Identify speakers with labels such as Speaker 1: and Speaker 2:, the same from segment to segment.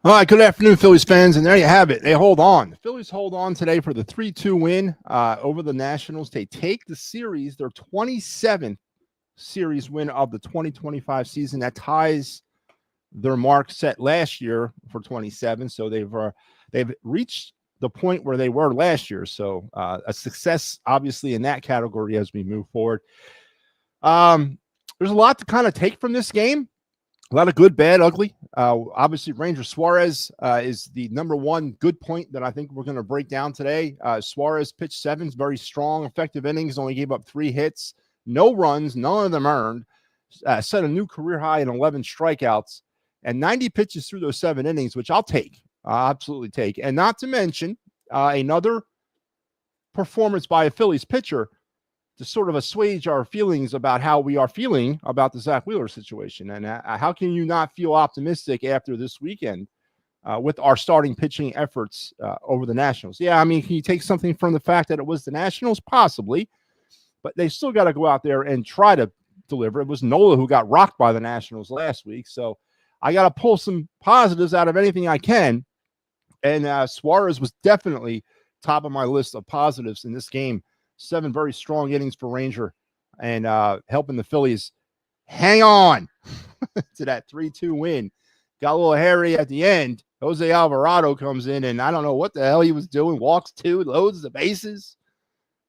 Speaker 1: All right, good afternoon, Phillies fans, and there you have it. They hold on. The Phillies hold on today for the 3-2 win over the Nationals. They take the series, their 27th series win of the 2025 season. That ties their mark set last year for 27. So they've reached the point where they were last year. So a success, obviously, in that category as we move forward. There's a lot to kind of take from this game. A lot of good, bad, ugly. Obviously, Ranger Suarez is the number one good point that I think we're going to break down today. Suarez pitched 7 very strong, effective innings, only gave up 3 hits, no runs, none of them earned, set a new career high in 11 strikeouts, and 90 pitches through those 7 innings, which I'll take. I'll absolutely take. And not to mention another performance by a Phillies pitcher to sort of assuage our feelings about how we are feeling about the Zach Wheeler situation. And how can you not feel optimistic after this weekend with our starting pitching efforts over the Nationals? Yeah, I mean, can you take something from the fact that it was the Nationals? Possibly. But they still got to go out there and try to deliver. It was Nola who got rocked by the Nationals last week. So I got to pull some positives out of anything I can. And Suarez was definitely top of my list of positives in this game. 7 very strong innings for Ranger and helping the Phillies hang on to that 3-2 win. Got a little hairy at the end. Jose Alvarado comes in, and I don't know what the hell he was doing. Walks 2, loads the bases.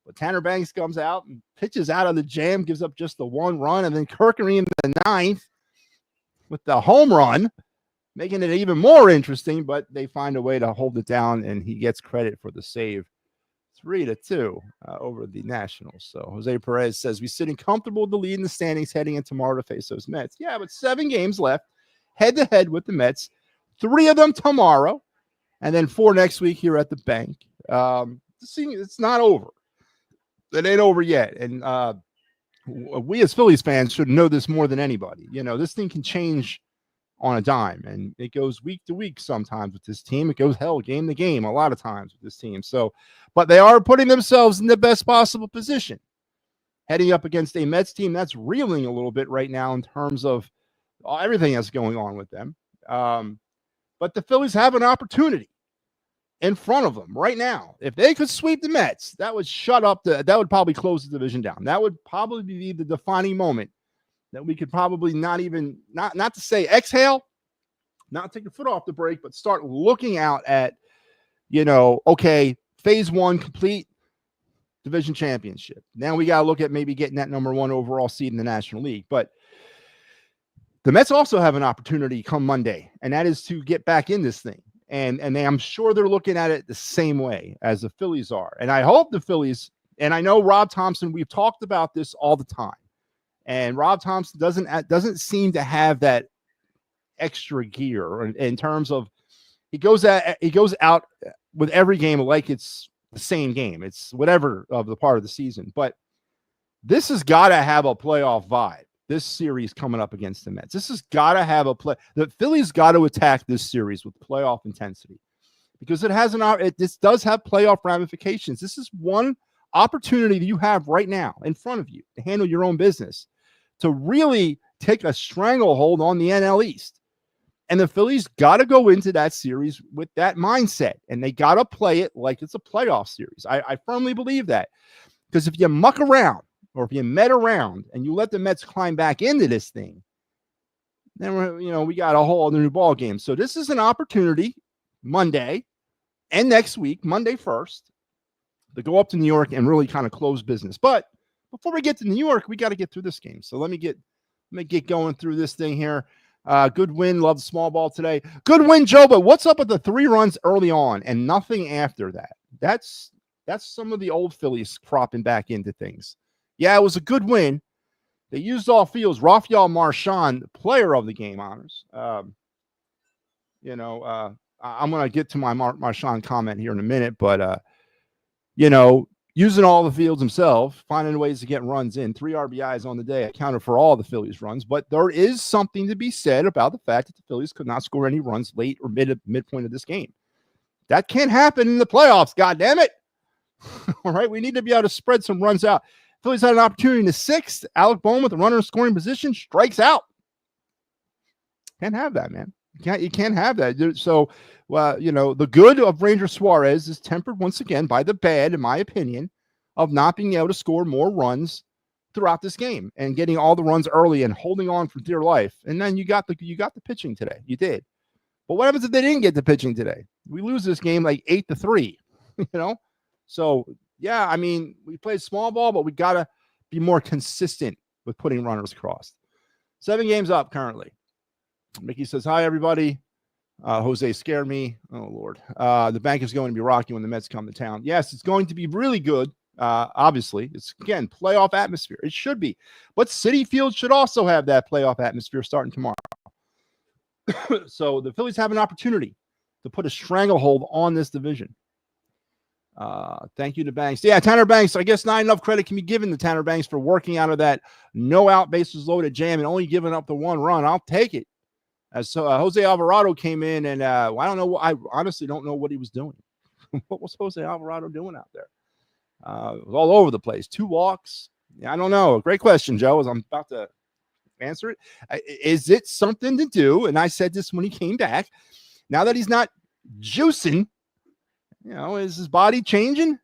Speaker 1: But Tanner Banks comes out and pitches out of the jam, gives up just the 1 run, and then Kirkery in the 9th with the home run, making it even more interesting, but they find a way to hold it down, and he gets credit for the save. 3-2 over the Nationals. So Jose Perez says, we sitting comfortable with the lead in the standings heading into tomorrow to face those Mets. Yeah, but 7 games left, head-to-head with the Mets. 3 of them tomorrow, and then 4 next week here at the bank. It's not over. It ain't over yet. And we as Phillies fans should know this more than anybody. You know, this thing can change on a dime, and it goes week to week sometimes with this team. It goes game to game a lot of times with this team. So, but they are putting themselves in the best possible position heading up against a Mets team that's reeling a little bit right now in terms of everything that's going on with them. But the Phillies have an opportunity in front of them right now. If they could sweep the Mets, that would that would probably close the division down. That would probably be the defining moment that we could probably not to say exhale, not take a foot off the brake, but start looking out at, okay, phase 1 complete, division championship. Now we got to look at maybe getting that number 1 overall seed in the National League. But the Mets also have an opportunity come Monday, and that is to get back in this thing. And I'm sure they're looking at it the same way as the Phillies are. And I hope the Phillies, and I know Rob Thompson, we've talked about this all the time. And Rob Thompson doesn't seem to have that extra gear in terms of he goes out with every game like it's the same game. It's whatever of the part of the season. But this has got to have a playoff vibe. This series coming up against the Mets. This has got to have the Phillies got to attack this series with playoff intensity because this does have playoff ramifications. This is one opportunity that you have right now in front of you to handle your own business, to really take a stranglehold on the NL East. And the Phillies got to go into that series with that mindset, and they got to play it like it's a playoff series. I firmly believe that, because if you muck around or if you met around and you let the Mets climb back into this thing, then we got a whole other new ball game. So this is an opportunity Monday and next week, Monday first, to go up to New York and really kind of close business. But before we get to New York, we got to get through this game. So let me get going through this thing here. Good win. Love the small ball today. Good win, Joe. But what's up with the 3 runs early on and nothing after that? That's some of the old Phillies cropping back into things. Yeah, it was a good win. They used all fields. Rafael Marchand, player of the game honors. I'm going to get to my Marchand comment here in a minute, but using all the fields himself, finding ways to get runs in. 3 RBIs on the day accounted for all the Phillies runs. But there is something to be said about the fact that the Phillies could not score any runs late or midpoint of this game. That can't happen in the playoffs, goddammit. All right, we need to be able to spread some runs out. Phillies had an opportunity in the 6th. Alec Bohm with a runner in scoring position strikes out. Can't have that, man. You can't have that. So, the good of Ranger Suarez is tempered once again by the bad, in my opinion, of not being able to score more runs throughout this game and getting all the runs early and holding on for dear life. And then you got the pitching today. You did. But what happens if they didn't get the pitching today? We lose this game like 8-3. So yeah, I mean, we played small ball, but we gotta be more consistent with putting runners across. 7 games up currently. Mickey says, hi, everybody. Jose scared me. Oh, Lord. The bank is going to be rocky when the Mets come to town. Yes, it's going to be really good. Obviously, it's, again, playoff atmosphere. It should be. But Citi Field should also have that playoff atmosphere starting tomorrow. So the Phillies have an opportunity to put a stranglehold on this division. Thank you to Banks. Yeah, Tanner Banks. I guess not enough credit can be given to Tanner Banks for working out of that no out bases loaded jam and only giving up the 1 run. I'll take it. As Jose Alvarado came in, and I don't know. I honestly don't know what he was doing. What was Jose Alvarado doing out there? It was all over the place. 2 walks. Yeah, I don't know. Great question, Joe. As I'm about to answer it, is it something to do? And I said this when he came back. Now that he's not juicing, is his body changing?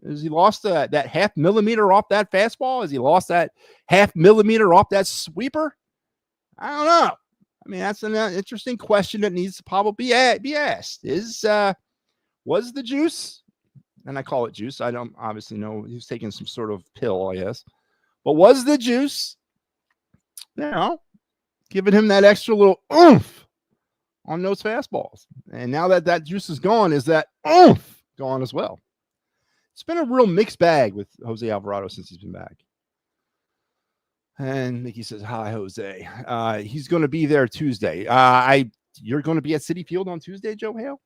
Speaker 1: Has he lost that half millimeter off that fastball? Has he lost that half millimeter off that sweeper? I don't know. I mean, that's an interesting question that needs to probably be asked. Was the juice, and I call it juice, I don't obviously know, he was taking some sort of pill, I guess, but was the juice, giving him that extra little oomph on those fastballs? And now that juice is gone, is that oomph gone as well? It's been a real mixed bag with Jose Alvarado since he's been back. And Mickey says, hi, Jose. He's going to be there Tuesday. You're going to be at Citi Field on Tuesday, Joe Hale?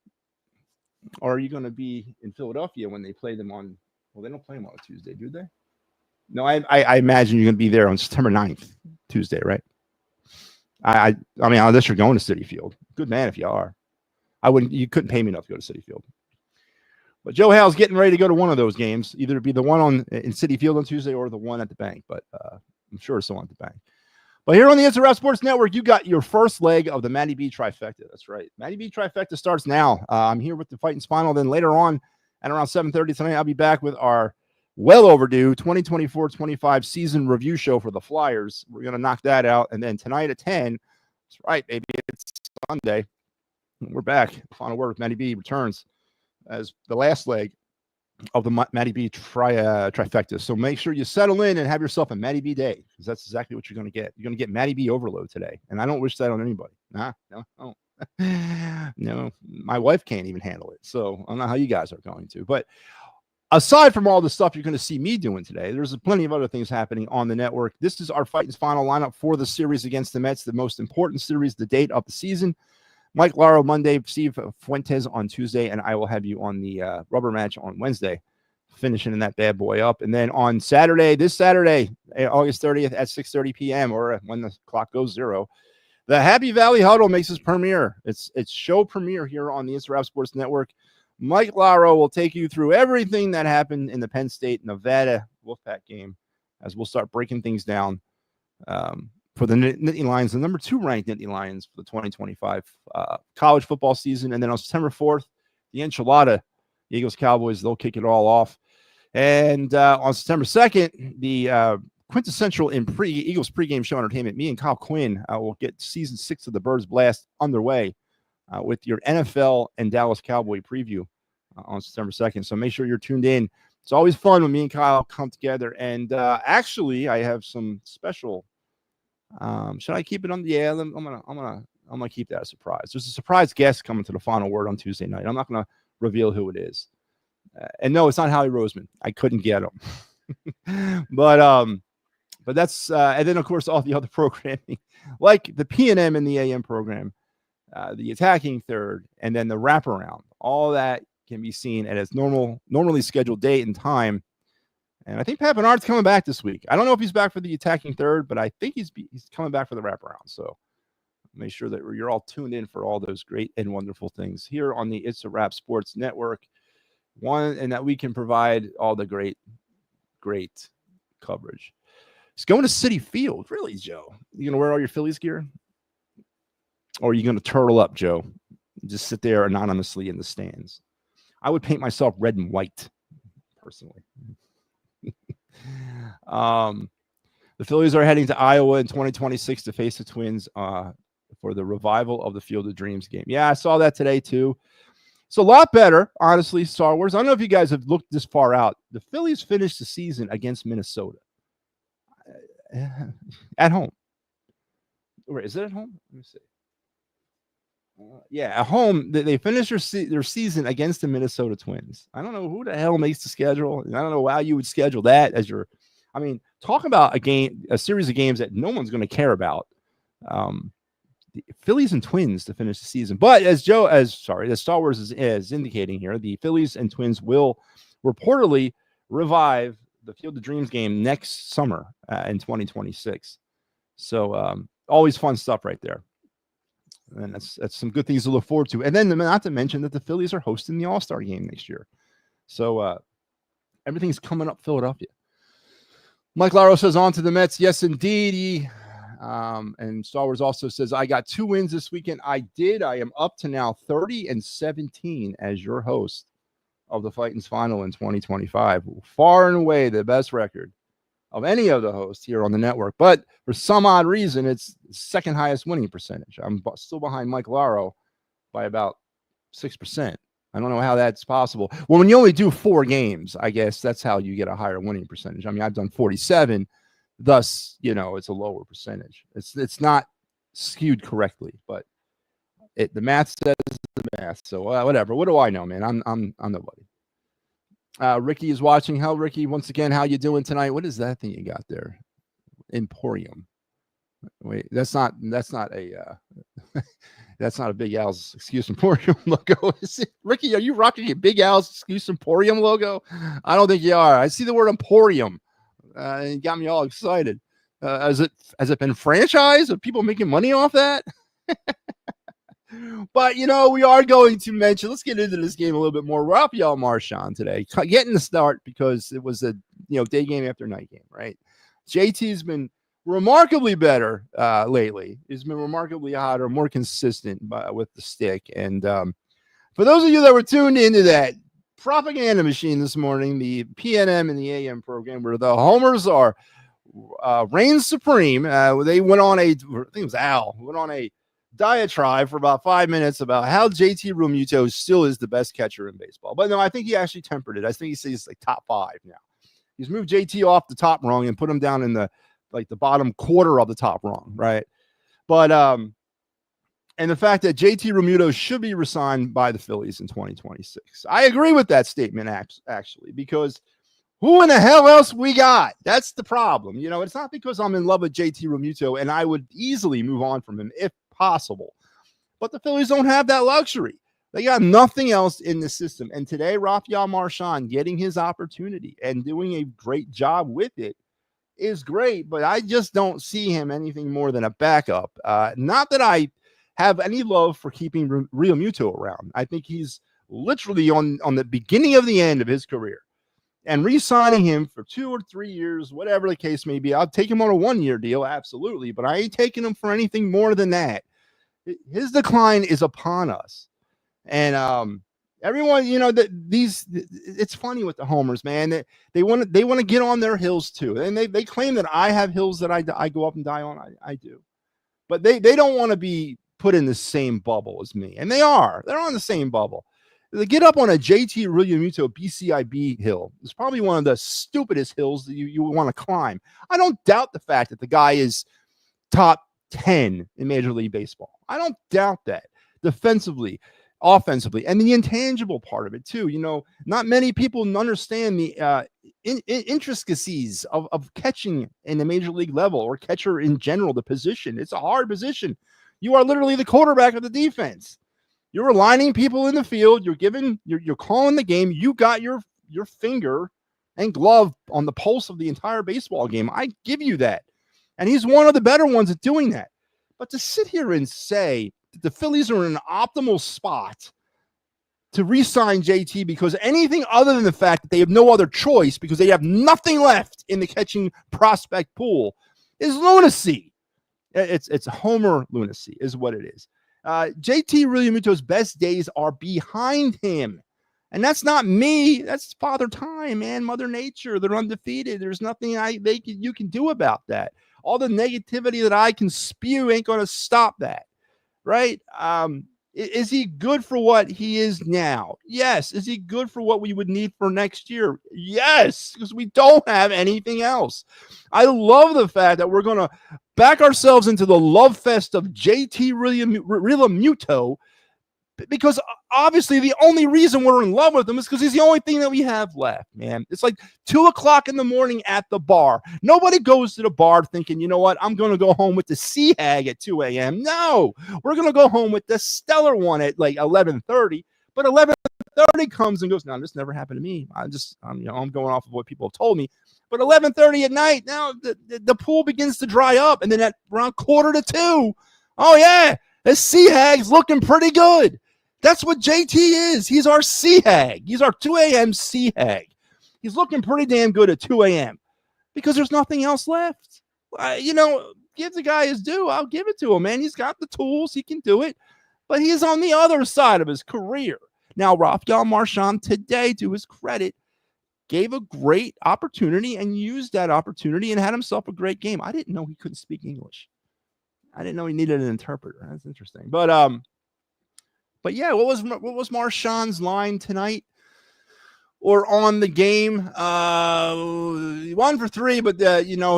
Speaker 1: Or are you going to be in Philadelphia when they play them on, well, they don't play them on a Tuesday, do they? No, I imagine you're going to be there on September 9th, Tuesday, right? I mean, unless you're going to Citi Field. Good man if you are. You couldn't pay me enough to go to Citi Field. But Joe Hale's getting ready to go to one of those games, either be the one in Citi Field on Tuesday or the one at the bank. But I'm sure it's the one at the bank. But here on the It's a Wrap Sports Network, you got your first leg of the Matty B trifecta. That's right. Matty B trifecta starts now. I'm here with the Fighting Spinal. Then later on at around 7:30 tonight, I'll be back with our well overdue 2024-25 season review show for the Flyers. We're going to knock that out. And then tonight at 10, that's right, baby, it's Sunday. We're back. Final word with Matty B returns as the last leg of the Matty B trifecta. So make sure you settle in and have yourself a Matty B day, because that's exactly what you're going to get. You're going to get Matty B overload today. And I don't wish that on anybody. No. No, my wife can't even handle it. So I don't know how you guys are going to. But aside from all the stuff you're going to see me doing today, there's plenty of other things happening on the network. This is our Fighting Final lineup for the series against the Mets, the most important series to date of the season. Mike Laro Monday, Steve Fuentes on Tuesday, and I will have you on the rubber match on Wednesday, finishing that bad boy up. And then on this Saturday, August 30th at 6:30 p.m., or when the clock goes 0, the Happy Valley Huddle makes its premiere. It's show premiere here on the It's a Wrap Sports Network. Mike Laro will take you through everything that happened in the Penn State Nevada Wolfpack game, as we'll start breaking things down for the Nittany Lions, the number 2 ranked Nittany Lions for the 2025 college football season. And then on September 4th, the Enchilada, the Eagles Cowboys, they'll kick it all off. And on September 2nd, the quintessential Eagles pregame show entertainment, me and Kyle Quinn will get season 6 of the Birds Blast underway with your NFL and Dallas Cowboy preview on September 2nd. So make sure you're tuned in. It's always fun when me and Kyle come together. And actually, I have some special. Should I keep it on? Yeah, I'm gonna keep that a surprise. There's a surprise guest coming to the final word on Tuesday night. I'm not gonna reveal who it is. And no, it's not Howie Roseman. I couldn't get him. but that's and then of course all the other programming, like the PNM and the AM program, the attacking third, and then the wraparound. All that can be seen at its normally scheduled date and time. And I think Pat Bernard's coming back this week. I don't know if he's back for the attacking third, but I think he's coming back for the wraparound. So make sure that you're all tuned in for all those great and wonderful things here on the It's a Wrap Sports Network. And that we can provide all the great coverage. It's going to Citi Field. Really, Joe? You going to wear all your Phillies gear? Or are you going to turtle up, Joe? Just sit there anonymously in the stands. I would paint myself red and white, personally. The Phillies are heading to Iowa in 2026 to face the Twins for the revival of the Field of Dreams game. Yeah, I saw that today, too. It's a lot better, honestly, Star Wars. I don't know if you guys have looked this far out. The Phillies finished the season against Minnesota at home. Or is it at home? Let me see. Yeah, at home, they finished their season against the Minnesota Twins. I don't know who the hell makes the schedule. I don't know how you would schedule that as your. I mean, talk about a series of games that no one's going to care about. The Phillies and Twins to finish the season, but as Star Wars is indicating here, the Phillies and Twins will reportedly revive the Field of Dreams game next summer in 2026. So always fun stuff right there. And that's some good things to look forward to. And then not to mention that the Phillies are hosting the All-Star game next year. So everything's coming up Philadelphia. Mike Laro says on to the Mets. Yes, indeed. And Star Wars also says, I got 2 wins this weekend. I did. I am up to now 30-17 as your host of the Fightins Final in 2025. Far and away the best record of any of the hosts here on the network, but for some odd reason, it's second highest winning percentage. I'm still behind Mike Laro by about 6%. I don't know how that's possible. Well, when you only do 4 games, I guess that's how you get a higher winning percentage. I mean, I've done 47, thus, it's a lower percentage. It's not skewed correctly, but the math says the math. So whatever. What do I know, man? I'm nobody. Ricky is watching. Hell, Ricky, once again, how you doing tonight? What is that thing you got there? Emporium. Wait, that's not a that's not a Big Al's Excuse Emporium logo. Is it? Ricky, are you rocking your Big Al's Excuse Emporium logo? I don't think you are. I see the word Emporium. It got me all excited. Has it been franchised? Are people making money off that? But, we are going to mention, let's get into this game a little bit more. Rafael Marchand today, getting the start because it was a, day game after night game, right? JT's been remarkably better lately. He's been remarkably hotter, more consistent with the stick. And for those of you that were tuned into that propaganda machine this morning, the PNM and the AM program, where the homers are reign supreme, they went on I think it was Al, went on a diatribe for about 5 minutes about how JT Realmuto still is the best catcher in baseball. But no, I think he actually tempered it. I think he says he's like top 5 now. He's moved JT off the top rung and put him down in the bottom quarter of the top rung, right? But and the fact that JT Realmuto should be re-signed by the Phillies in 2026. I agree with that statement actually, because who in the hell else we got? That's the problem. It's not because I'm in love with JT Realmuto and I would easily move on from him if possible. But the Phillies don't have that luxury. They got nothing else in the system. And today, Rafael Marchand getting his opportunity and doing a great job with it is great, but I just don't see him anything more than a backup. Not that I have any love for keeping Realmuto around. I think he's literally on the beginning of the end of his career. And re-signing him for 2 or 3 years, whatever the case may be, I'll take him on a 1-year deal, absolutely. But I ain't taking him for anything more than that. His decline is upon us. And everyone, it's funny with the homers, man. They want to get on their hills too. And they claim that I have hills that I go up and die on. I do. But they don't want to be put in the same bubble as me. And they're on the same bubble. They get up on a JT Realmuto BCIB hill. It's probably one of the stupidest hills that you want to climb. I don't doubt the fact that the guy is top 10 in Major League Baseball. I don't doubt that. Defensively, offensively, and the intangible part of it too. Not many people understand the intricacies of catching in the Major League level or catcher in general, the position. It's a hard position. You are literally the quarterback of the defense. You're aligning people in the field. You're calling the game. You got your finger and glove on the pulse of the entire baseball game. I give you that. And he's one of the better ones at doing that. But to sit here and say that the Phillies are in an optimal spot to re-sign JT because anything other than the fact that they have no other choice because they have nothing left in the catching prospect pool is lunacy. It's homer lunacy is what it is. JT Realmuto's best days are behind him. And that's not me. That's Father Time, man. Mother Nature. They're undefeated. There's nothing you can do about that. All the negativity that I can spew ain't going to stop that, right? Is he good for what he is now? Yes. Is he good for what we would need for next year? Yes, because we don't have anything else. I love the fact that we're going to back ourselves into the love fest of JT Realmuto, because obviously the only reason we're in love with him is because he's the only thing that we have left, man. It's like 2:00 in the morning at the bar. Nobody goes to the bar thinking, you know what, I'm going to go home with the Sea Hag at 2 a.m. No, we're going to go home with the stellar one at like 11:30. But 11:30 comes and goes. Now, this never happened to me. I'm going off of what people have told me. But 11:30 at night, now the pool begins to dry up. And then at around 1:45, oh, yeah, the Sea Hag's looking pretty good. That's what JT is. He's our Sea Hag. He's our 2 a.m. Sea Hag. He's looking pretty damn good at 2 a.m. because there's nothing else left. Give the guy his due. I'll give it to him, man. He's got the tools. He can do it. But he's on the other side of his career. Now, Rafael Marchand today, to his credit, gave a great opportunity and used that opportunity and had himself a great game. I didn't know he couldn't speak English. I didn't know he needed an interpreter. That's interesting. But yeah, what was Marchand's line tonight or on the game? 1 for 3, but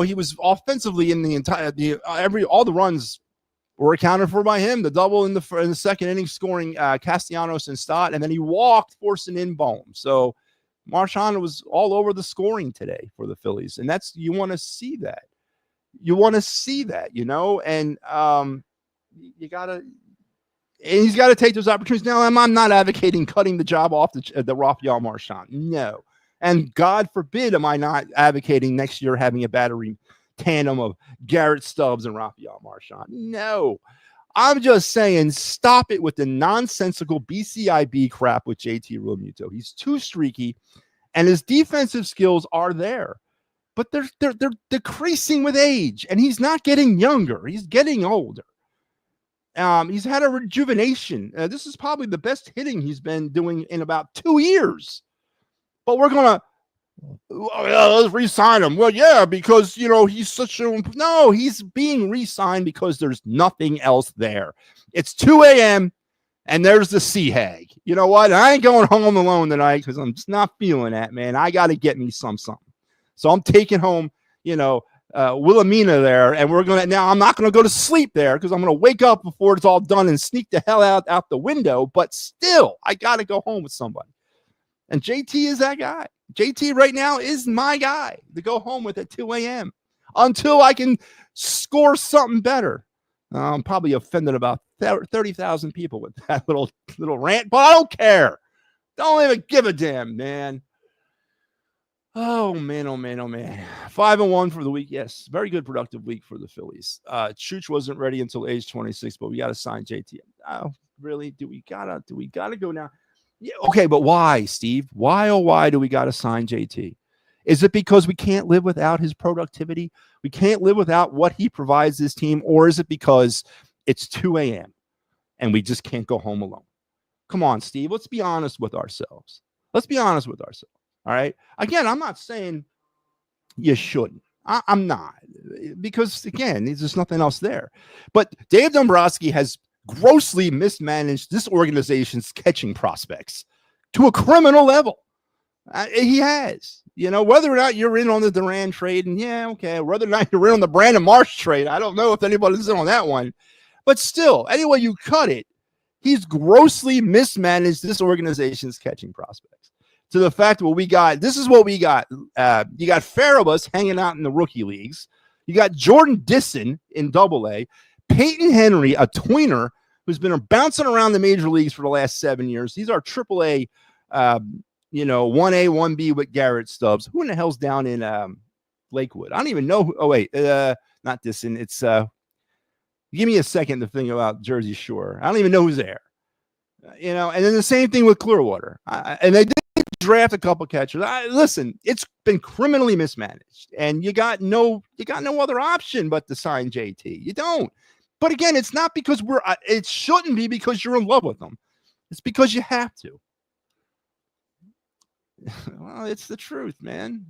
Speaker 1: he was offensively in all the runs were accounted for by him. The double in the second inning, scoring Castellanos and Stott, and then he walked, forcing in Bohm. So Marchand was all over the scoring today for the Phillies, and you want to see that. You want to see that, and you gotta. And he's got to take those opportunities. Now, I'm not advocating cutting the job off the Rafael Marchand. No. And God forbid am I not advocating next year having a battery tandem of Garrett Stubbs and Rafael Marchand. No. I'm just saying stop it with the nonsensical BCIB crap with JT Realmuto. He's too streaky, and his defensive skills are there. But they're decreasing with age, and he's not getting younger. He's getting older. He's had a rejuvenation. This is probably the best hitting he's been doing in about 2 years. But we're going to let's re-sign him. Well, yeah, because, he's he's being re-signed because there's nothing else there. It's 2 a.m. and there's the Sea Hag. You know what? I ain't going home alone tonight because I'm just not feeling that, man. I got to get me something. So I'm taking home, Wilhelmina there, and I'm not going to go to sleep there because I'm going to wake up before it's all done and sneak the hell out the window. But still, I got to go home with somebody. And JT is that guy. JT right now is my guy to go home with at 2 a.m. until I can score something better. I'm probably offended about 30,000 people with that little rant, but I don't care. Don't even give a damn, man. Oh, man. 5-1 for the week. Yes, very good productive week for the Phillies. Chooch wasn't ready until age 26, but we got to sign JT. Oh, really? Do we gotta go now? Yeah, okay, but why, Steve? Why do we got to sign JT? Is it because we can't live without his productivity? We can't live without what he provides this team? Or is it because it's 2 a.m. and we just can't go home alone? Come on, Steve. Let's be honest with ourselves. All right. Again, I'm not saying you shouldn't. I'm not, because again, there's just nothing else there. But Dave Dombrowski has grossly mismanaged this organization's catching prospects to a criminal level. He has, whether or not you're in on the Duran trade, and whether or not you're in on the Brandon Marsh trade. I don't know if anybody's in on that one, but still, anyway you cut it, he's grossly mismanaged this organization's catching prospects. To the fact this is what we got. You got Farabus hanging out in the rookie leagues. You got Jordan Disson in AA. Peyton Henry, a tweener who's been bouncing around the major leagues for the last 7 years. These are AAA, 1A, 1B with Garrett Stubbs. Who in the hell's down in Lakewood? I don't even know. Not Disson. It's give me a second to think about Jersey Shore. I don't even know who's there. And then the same thing with Clearwater. And they did draft a couple catchers. Listen, it's been criminally mismanaged, and you got no other option but to sign JT. You don't. But again, it's not because it shouldn't be because you're in love with them. It's because you have to. Well, it's the truth, man.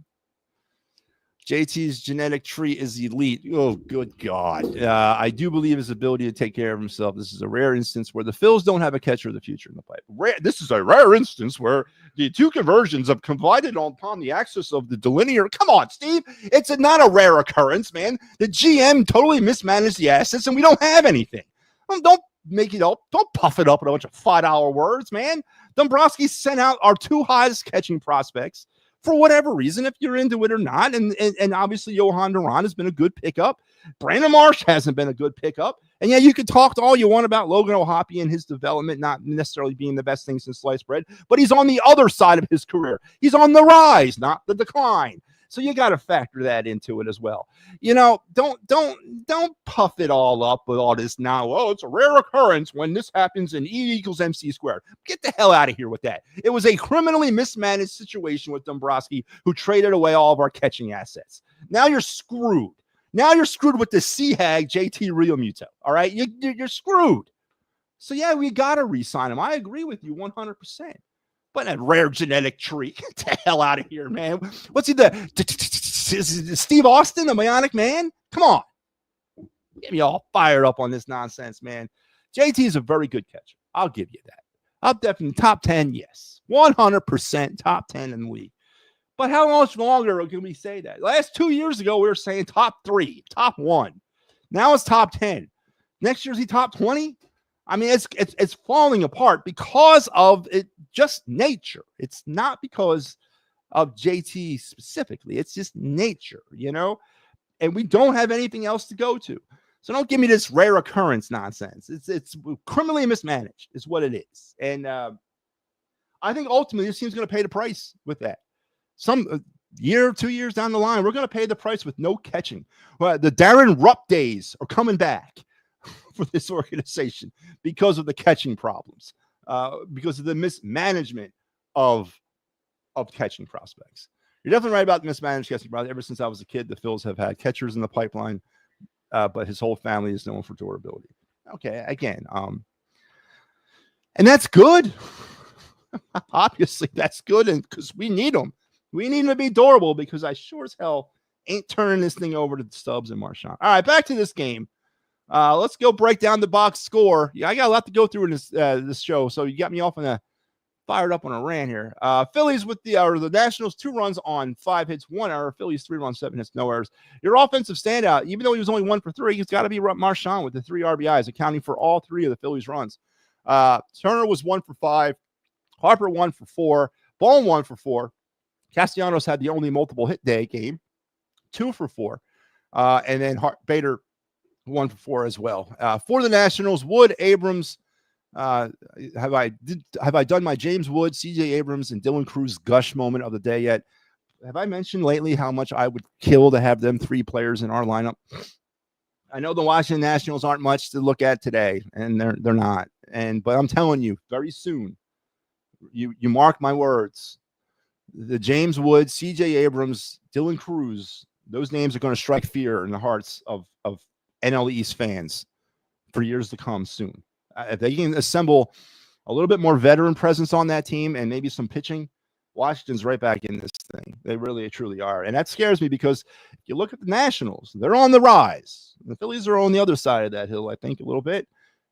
Speaker 1: JT's genetic tree is elite. Oh, good God. I do believe his ability to take care of himself. This is a rare instance where the Phils don't have a catcher of the future in the pipe. This is a rare instance where the two conversions have collided upon the axis of the delineator. Come on, Steve. It's not a rare occurrence, man. The GM totally mismanaged the assets, and we don't have anything. Don't make it up. Don't puff it up in a bunch of $5 words, man. Dombrowski sent out our two highest catching prospects for whatever reason, if you're into it or not. And obviously, Johan Duran has been a good pickup. Brandon Marsh hasn't been a good pickup. And yeah, you can talk all you want about Logan O'Hoppe and his development not necessarily being the best thing since sliced bread, but he's on the other side of his career. He's on the rise, not the decline. So you got to factor that into it as well. Don't puff it all up with all this now. Oh, it's a rare occurrence when this happens in E equals MC squared. Get the hell out of here with that. It was a criminally mismanaged situation with Dombrowski, who traded away all of our catching assets. Now you're screwed. Now you're screwed with the C-Hag JT Realmuto. All right, you're screwed. So yeah, we got to re-sign him. I agree with you 100%. But a rare genetic tree. Get the hell out of here, man. What's he Steve Austin, the Bionic Man? Come on. Get me all fired up on this nonsense, man. JT is a very good catcher. I'll give you that. I'll definitely top 10, yes. 100% top 10 in the league. But how much longer can we say that? Last 2 years ago, we were saying top 3, top 1. Now it's top 10. Next year's he top 20? I mean, it's falling apart because of it, just nature. It's not because of JT specifically. It's just nature, and we don't have anything else to go to. So don't give me this rare occurrence nonsense. It's criminally mismanaged is what it is. And I think ultimately this team's going to pay the price with that. Some year, 2 years down the line, we're going to pay the price with no catching. Well, the Darren Rupp days are coming back for this organization because of the catching problems, because of the mismanagement of catching prospects. You're definitely right about the mismanaged catching prospects. Ever since I was a kid, the Phils have had catchers in the pipeline, but his whole family is known for durability. Okay, again, and that's good. Obviously, that's good, and because we need them. We need them to be durable because I sure as hell ain't turning this thing over to Stubbs and Marchand. All right, back to this game. Let's go break down the box score. Yeah, I got a lot to go through in this show, so you got me off on fired up on a rant here. Phillies with the Nationals 2 runs on 5 hits, 1 error. Phillies 3 runs, 7 hits, no errors. Your offensive standout, even though he was only 1 for 3, he's got to be Marchand with the 3 RBIs, accounting for all 3 of the Phillies runs. Turner was 1 for 5. Harper 1 for 4. Bowen 1 for 4. Castellanos had the only multiple hit day game, 2 for 4. And then Bader 1 for 4 as well. For the Nationals, Wood, Abrams. Have I done my James Wood, CJ Abrams, and Dylan Cruz gush moment of the day yet? Have I mentioned lately how much I would kill to have them 3 players in our lineup? I know the Washington Nationals aren't much to look at today, and they're not. But I'm telling you, very soon, you mark my words, the James Wood, CJ Abrams, Dylan Cruz, those names are going to strike fear in the hearts of NL East fans for years to come soon. If they can assemble a little bit more veteran presence on that team and maybe some pitching, Washington's right back in this thing. They really, truly are. And that scares me because if you look at the Nationals, they're on the rise. The Phillies are on the other side of that hill, I think, a little bit.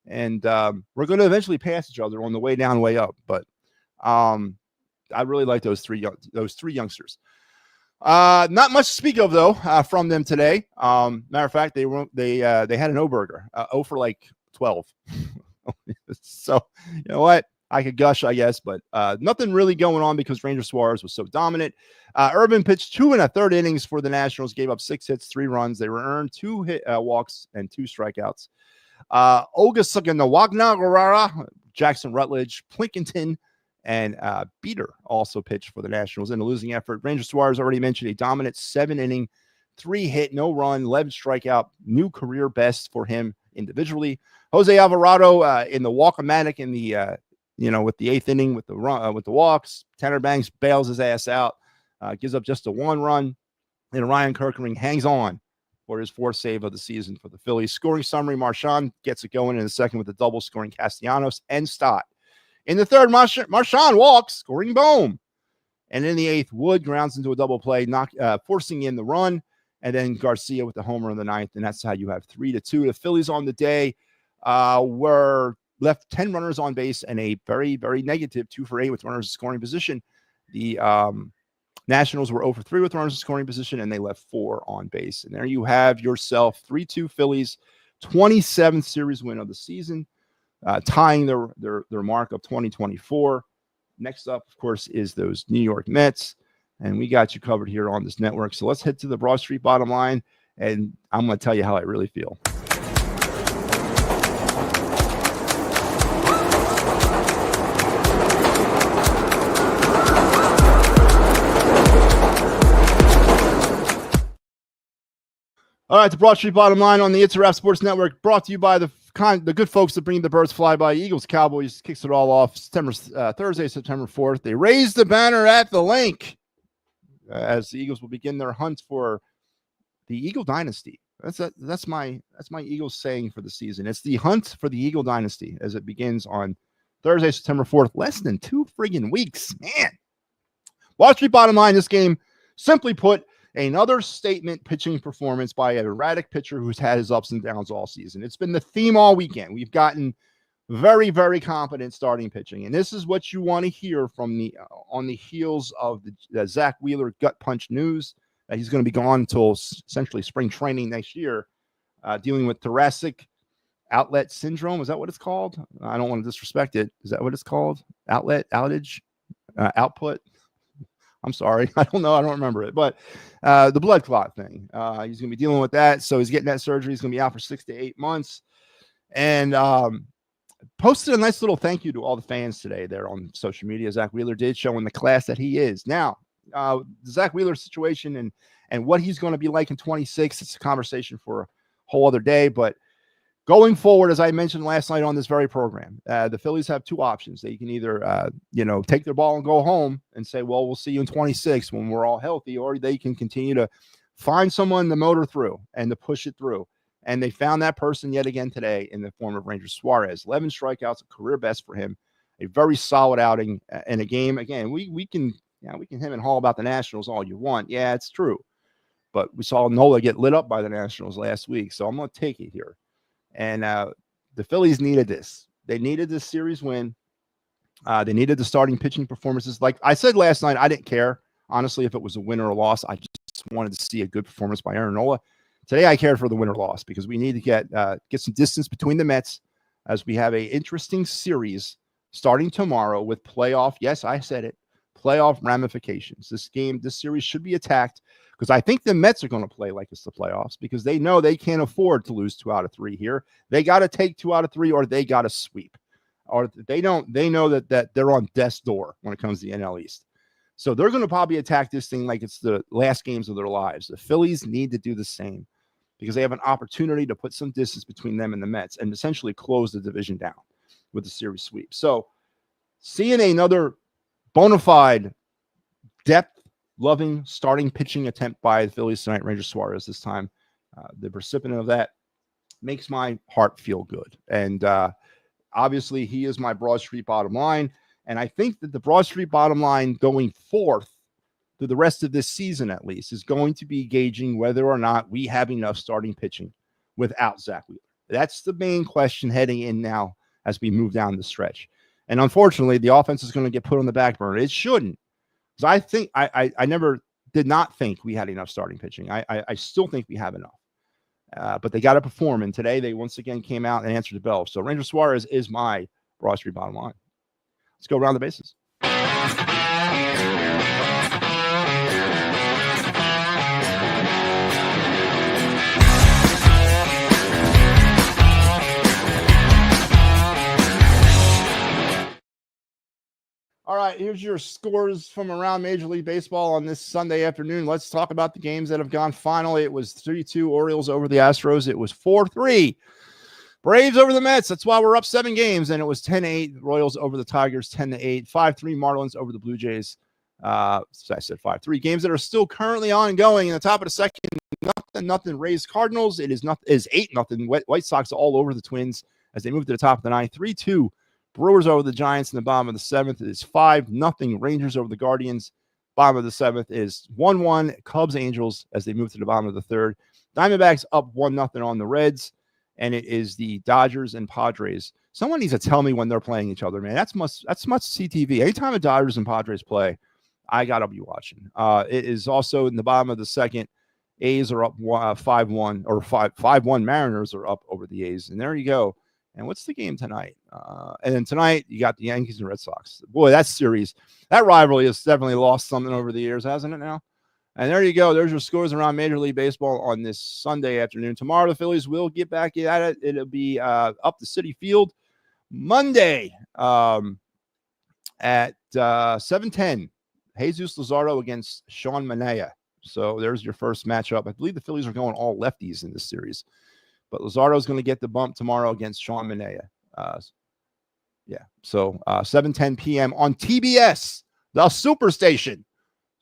Speaker 1: And we're going to eventually pass each other on the way down, way up. But I really like those three youngsters. Not much to speak of though from them today. Matter of fact, they had an O-burger, 0 for like 12. So you know what? I could gush, I guess, but nothing really going on because Ranger Suarez was so dominant. Urban pitched 2 1/3 innings for the Nationals, gave up 6 hits, 3 runs. They were earned 2 walks and 2 strikeouts. Olga Suganawagna, Jackson Rutledge, Plinkington, and Beater also pitched for the Nationals in a losing effort. Ranger Suarez already mentioned a dominant 7-inning, 3 hit, no run, 11 strikeout, new career best for him individually. Jose Alvarado in the walk-o-matic in the with the 8th inning with the run with the walks. Tanner Banks bails his ass out, gives up just a 1 run, and Ryan Kirkering hangs on for his 4th save of the season for the Phillies. Scoring summary, Marchand gets it going in the 2nd with a double, scoring Castellanos and Stott. In the 3rd, Marchand walks, scoring Bohm. And in the 8th, Wood grounds into a double play, forcing in the run. And then Garcia with the homer in the 9th. And that's how you have 3-2. The Phillies on the day were left 10 runners on base and a very, very negative 2 for 8 with runners in scoring position. The Nationals were 0 for 3 with runners in scoring position, and they left 4 on base. And there you have yourself 3-2 Phillies, 27th series win of the season, tying their mark of 2024. Next up, of course, is those New York Mets, and we got you covered here on this network. So let's head to the Broad Street bottom line, and I'm going to tell you how I really feel. All right, the Broad Street bottom line on the It's a Wrap Sports Network, brought to you by the good folks that bring the birds fly by. Eagles Cowboys kicks it all off Thursday, September 4th. They raise the banner at the link as the Eagles will begin their hunt for the Eagle Dynasty. That's my Eagles saying for the season. It's the hunt for the Eagle Dynasty as it begins on Thursday, September 4th. Less than 2 friggin' weeks, man. Wall Street bottom line, this game, simply put, another statement pitching performance by an erratic pitcher who's had his ups and downs all season. It's been the theme all weekend. We've gotten very, very competent starting pitching, and this is what you want to hear from on the heels of the Zach Wheeler gut punch news that he's going to be gone until essentially spring training next year, dealing with thoracic outlet syndrome. Is that what it's called? I don't want to disrespect it. Is that what it's called? Outlet outage, output. I'm sorry. I don't know. I don't remember it. But the blood clot thing, he's going to be dealing with that. So he's getting that surgery. He's going to be out for 6 to 8 months. And posted a nice little thank you to all the fans today there on social media. Zach Wheeler did, showing the class that he is. Now, the Zach Wheeler situation and what he's going to be like in 26, it's a conversation for a whole other day. But going forward, as I mentioned last night on this very program, the Phillies have 2 options. They can either, take their ball and go home and say, well, we'll see you in 26 when we're all healthy, or they can continue to find someone to motor through and to push it through. And they found that person yet again today in the form of Ranger Suarez. 11 strikeouts, a career best for him, a very solid outing in a game. Again, we can him and haul about the Nationals all you want. Yeah, it's true. But we saw Nola get lit up by the Nationals last week, so I'm going to take it here. And the Phillies needed this. They needed this series win. They needed the starting pitching performances. Like I said last night, I didn't care, honestly, if it was a win or a loss. I just wanted to see a good performance by Aaron Nola. Today, I cared for the win or loss because we need to get some distance between the Mets as we have an interesting series starting tomorrow with playoff. Yes, I said it. Playoff ramifications. This series should be attacked because I think the Mets are going to play like it's the playoffs because they know they can't afford to lose 2 out of 3 here. They got to take 2 out of 3 or they got to sweep. Or they know that they're on death's door when it comes to the NL East. So they're going to probably attack this thing like it's the last games of their lives. The Phillies need to do the same because they have an opportunity to put some distance between them and the Mets and essentially close the division down with the series sweep. So seeing another bona fide depth-loving starting pitching attempt by the Phillies tonight, Ranger Suarez this time, the recipient of that, makes my heart feel good. And obviously, he is my Broad Street bottom line. And I think that the Broad Street bottom line going forth through the rest of this season, at least, is going to be gauging whether or not we have enough starting pitching without Zach Wheeler. That's the main question heading in now as we move down the stretch. And unfortunately, the offense is going to get put on the back burner. It shouldn't. Because I think I never did not think we had enough starting pitching. I still think we have enough. But they got to perform. And today they once again came out and answered the bell. So Ranger Suarez is my Broad Street bottom line. Let's go around the bases. All right, here's your scores from around Major League Baseball on this Sunday afternoon. Let's talk about the games that have gone final. It was 3-2 Orioles over the Astros. It was 4-3 Braves over the Mets. That's why we're up 7 games. And it was 10-8 Royals over the Tigers, 10-8. 5-3 Marlins over the Blue Jays. So I said 5-3 games that are still currently ongoing. In the top of the second, nothing. Rays Cardinals. It is 8-0. White Sox all over the Twins as they move to the top of the ninth. 3-2. Brewers over the Giants in the bottom of the seventh. It is 5-0. Rangers over the Guardians. Bottom of the seventh is 1-1. Cubs Angels as they move to the bottom of the third. Diamondbacks up 1-0 on the Reds, and it is the Dodgers and Padres. Someone needs to tell me when they're playing each other, man. That's much CTV. Anytime the Dodgers and Padres play, I gotta be watching. It is also in the bottom of the second. A's are up 5-1 or 5-1. Mariners are up over the A's, and there you go. And what's the game tonight? And then tonight you got the Yankees and Red Sox. Boy, that series, that rivalry has definitely lost something over the years, hasn't it now? And there you go. There's your scores around Major League Baseball on this Sunday afternoon. Tomorrow, the Phillies will get back at it. It'll be up to Citi Field Monday at 7:10. Jesus Luzardo against Sean Manaea. So there's your first matchup. I believe the Phillies are going all lefties in this series. But Luzardo is going to get the bump tomorrow against Sean Manaea. So 7:10 p.m. on TBS, the Superstation.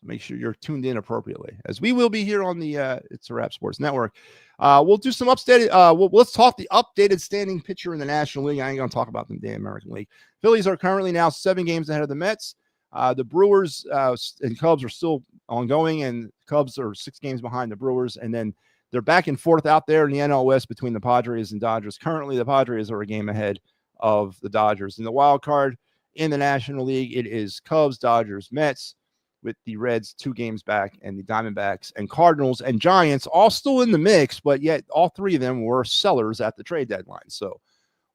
Speaker 1: Make sure you're tuned in appropriately, as we will be here on the It's a Wrap Sports Network. We'll do some updated. Let's talk the updated standing picture in the National League. I ain't going to talk about the damn American League. Phillies are currently now 7 games ahead of the Mets. The Brewers and Cubs are still ongoing, and Cubs are 6 games behind the Brewers. And then they're back and forth out there in the NL West between the Padres and Dodgers. Currently, the Padres are a game ahead of the Dodgers. In the wild card in the National League, it is Cubs, Dodgers, Mets, with the Reds 2 games back, and the Diamondbacks and Cardinals and Giants all still in the mix, but yet all 3 of them were sellers at the trade deadline. So,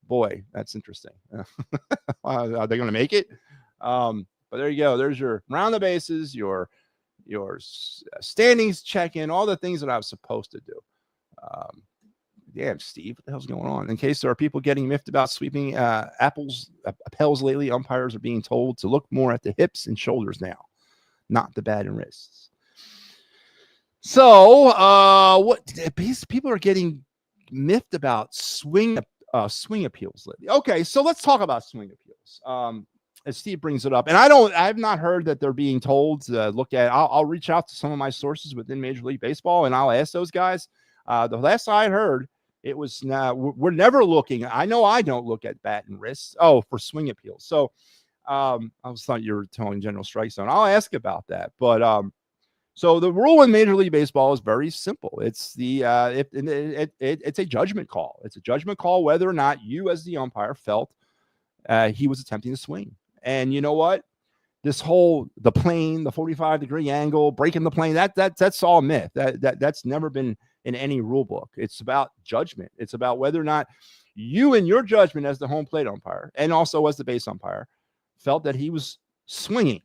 Speaker 1: boy, that's interesting. Are they going to make it? But there you go. There's your round the bases, your standings check-in, all the things that I was supposed to do. Damn, Steve, what the hell's going on? In case there are people getting miffed about sweeping appels lately, umpires are being told to look more at the hips and shoulders now, not the bat and wrists. So, what people are getting miffed about swing appeals lately. Okay, so let's talk about swing appeals. As Steve brings it up, and I've not heard that they're being told to look at. I'll reach out to some of my sources within Major League Baseball, and I'll ask those guys. The last I heard, it was we're never looking. I know I don't look at bat and wrists. Oh, for swing appeals. So. I was thought you were telling General Strike Zone. I'll ask about that. But so the rule in Major League Baseball is very simple. It's it's a judgment call. It's a judgment call whether or not you, as the umpire, felt he was attempting to swing. And you know what? This whole the 45-degree angle, breaking the plane, that's all myth. That's never been in any rule book. It's about judgment. It's about whether or not you, in your judgment as the home plate umpire and also as the base umpire, felt that he was swinging.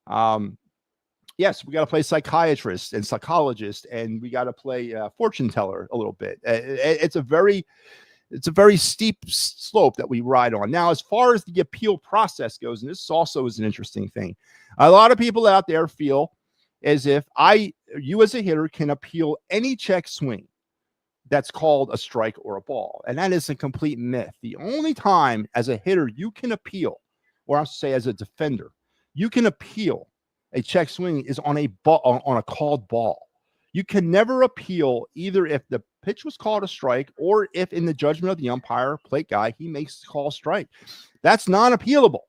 Speaker 1: Yes, we got to play psychiatrist and psychologist, and we got to play fortune teller a little bit. It's a very steep slope that we ride on. Now, as far as the appeal process goes, and this also is an interesting thing, a lot of people out there feel as if you as a hitter can appeal any check swing that's called a strike or a ball, and that is a complete myth. The only time as a hitter you can appeal, or I'll say as a defender, you can appeal a check swing is on a ball, on a called ball. You can never appeal either if the pitch was called a strike or if in the judgment of the umpire, plate guy, he makes the call strike. That's non-appealable.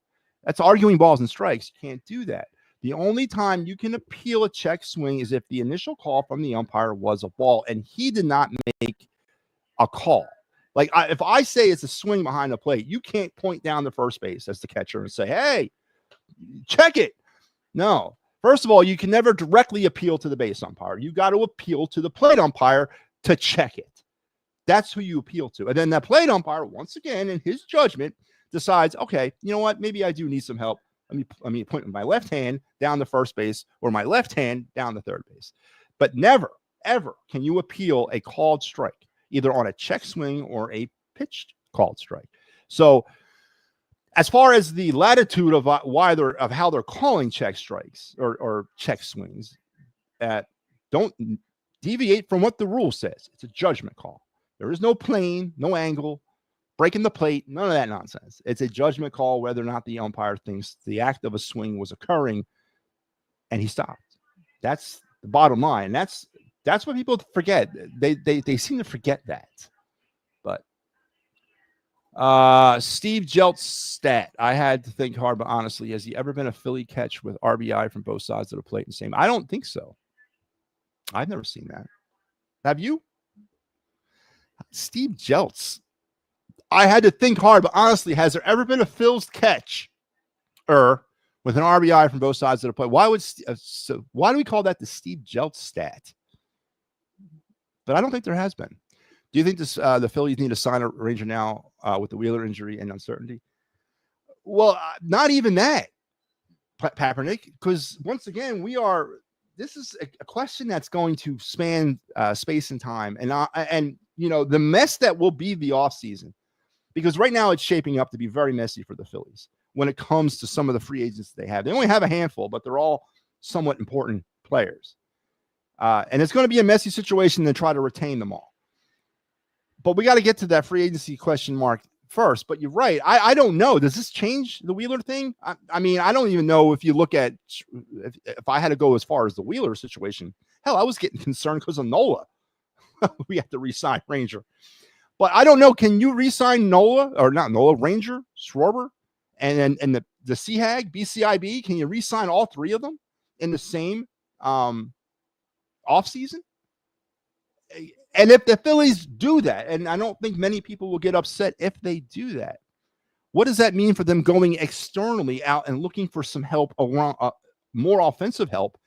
Speaker 1: That's arguing balls and strikes. You can't do that. The only time you can appeal a check swing is if the initial call from the umpire was a ball and he did not make a call. Like if I say it's a swing behind the plate, you can't point down to first base as the catcher and say, hey, check it. No. First of all, you can never directly appeal to the base umpire. You got to appeal to the plate umpire to check it. That's who you appeal to. And then that plate umpire, once again, in his judgment, decides, okay, you know what? Maybe I do need some help. Let me point my left hand down to first base or my left hand down to third base. But never, ever can you appeal a called strike, either on a check swing or a pitched called strike. So as far as the latitude of how they're calling check strikes or check swings, don't deviate from what the rule says. It's a judgment call. There is no plane, no angle, breaking the plate, none of that nonsense. It's a judgment call whether or not the umpire thinks the act of a swing was occurring and he stopped. That's the bottom line. That's That's what people forget. They seem to forget that. But Steve Jelt's stat. I had to think hard, but honestly, has he ever been a Philly catch with RBI from both sides of the plate in the same? I don't think so. I've never seen that. Have you? Steve Jelt's. I had to think hard, but honestly, has there ever been a Phil's catch with an RBI from both sides of the plate? Why do we call that the Steve Jelt's stat? But I don't think there has been. Do you think the Phillies need to sign a Ranger now with the Wheeler injury and uncertainty? Well, not even that, Papernick, because once again, this is a question that's going to span space and time. And the mess that will be the offseason, because right now it's shaping up to be very messy for the Phillies when it comes to some of the free agents they have. They only have a handful, but they're all somewhat important players. And it's going to be a messy situation to try to retain them all. But we got to get to that free agency question mark first. But you're right. I don't know. Does this change the Wheeler thing? I mean, I don't even know if you look at if I had to go as far as the Wheeler situation. Hell, I was getting concerned because of Nola. We have to re-sign Ranger. But I don't know. Can you re-sign Ranger, Schwarber, and the CHAG, BCIB? Can you re-sign all three of them in the same offseason? And if the Phillies do that, and I don't think many people will get upset if they do that, what does that mean for them going externally out and looking for some help around more offensive help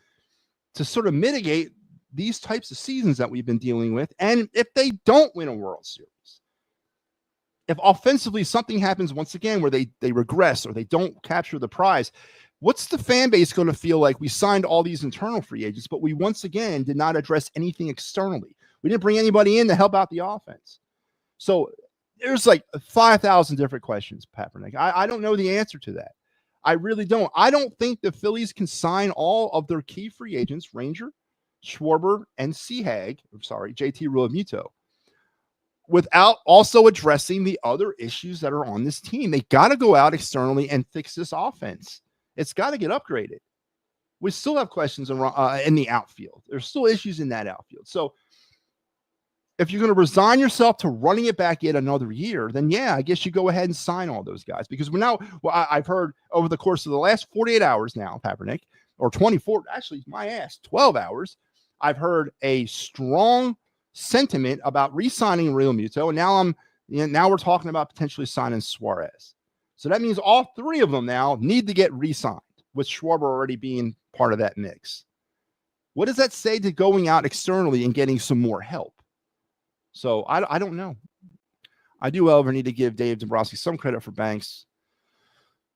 Speaker 1: to sort of mitigate these types of seasons that we've been dealing with? And if they don't win a World Series, if offensively something happens once again where they regress or they don't capture the prize, what's the fan base going to feel like? We signed all these internal free agents, but we once again did not address anything externally. We didn't bring anybody in to help out the offense. So there's like 5,000 different questions, Papernick. I don't know the answer to that. I really don't. I don't think the Phillies can sign all of their key free agents, Ranger, Schwarber, and JT Realmuto, without also addressing the other issues that are on this team. They got to go out externally and fix this offense. It's got to get upgraded. We still have questions in the outfield. There's still issues in that outfield. So if you're going to resign yourself to running it back yet another year, then yeah, I guess you go ahead and sign all those guys, because I've heard over the course of the last 48 hours now, Papernick, or 24, actually 12 hours, I've heard a strong sentiment about re-signing Realmuto, and now we're talking about potentially signing Suarez. So that means all three of them now need to get re-signed, with Schwarber already being part of that mix. What does that say to going out externally and getting some more help? So I don't know. I do, however, need to give Dave Dombrowski some credit for Banks.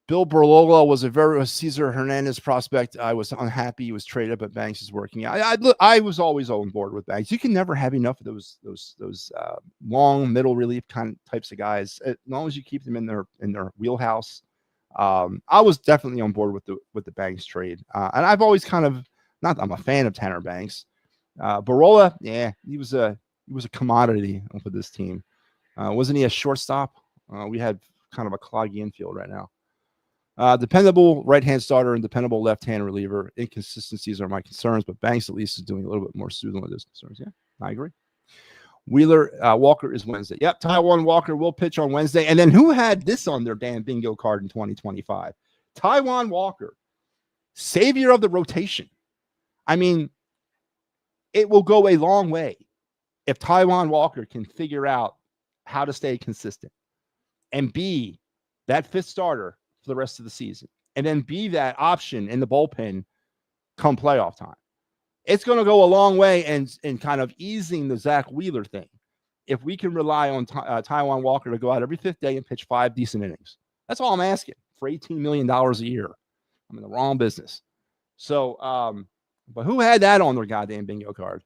Speaker 1: Bill Berlola was a Cesar Hernandez prospect. I was unhappy he was traded, but Banks is working out. I was always on board with Banks. You can never have enough of those long middle relief kind of types of guys, as long as you keep them in their wheelhouse. I was definitely on board with the Banks trade, and I've always I'm a fan of Tanner Banks. Berlola, yeah, he was a commodity for this team. Wasn't he a shortstop? We had kind of a cloggy infield right now. Dependable right-hand starter and dependable left-hand reliever. Inconsistencies are my concerns, but Banks at least is doing a little bit more soothing with those concerns. Yeah, I agree. Wheeler Walker is Wednesday. Yep, Taijuan Walker will pitch on Wednesday. And then who had this on their damn bingo card in 2025? Taijuan Walker, savior of the rotation. I mean, it will go a long way if Taijuan Walker can figure out how to stay consistent and be that fifth starter for the rest of the season, and then be that option in the bullpen come playoff time. It's going to go a long way in kind of easing the Zach Wheeler thing if we can rely on Taijuan Walker to go out every fifth day and pitch 5 decent innings. That's all I'm asking for $18 million a year. I'm in the wrong business. So, but who had that on their goddamn bingo card?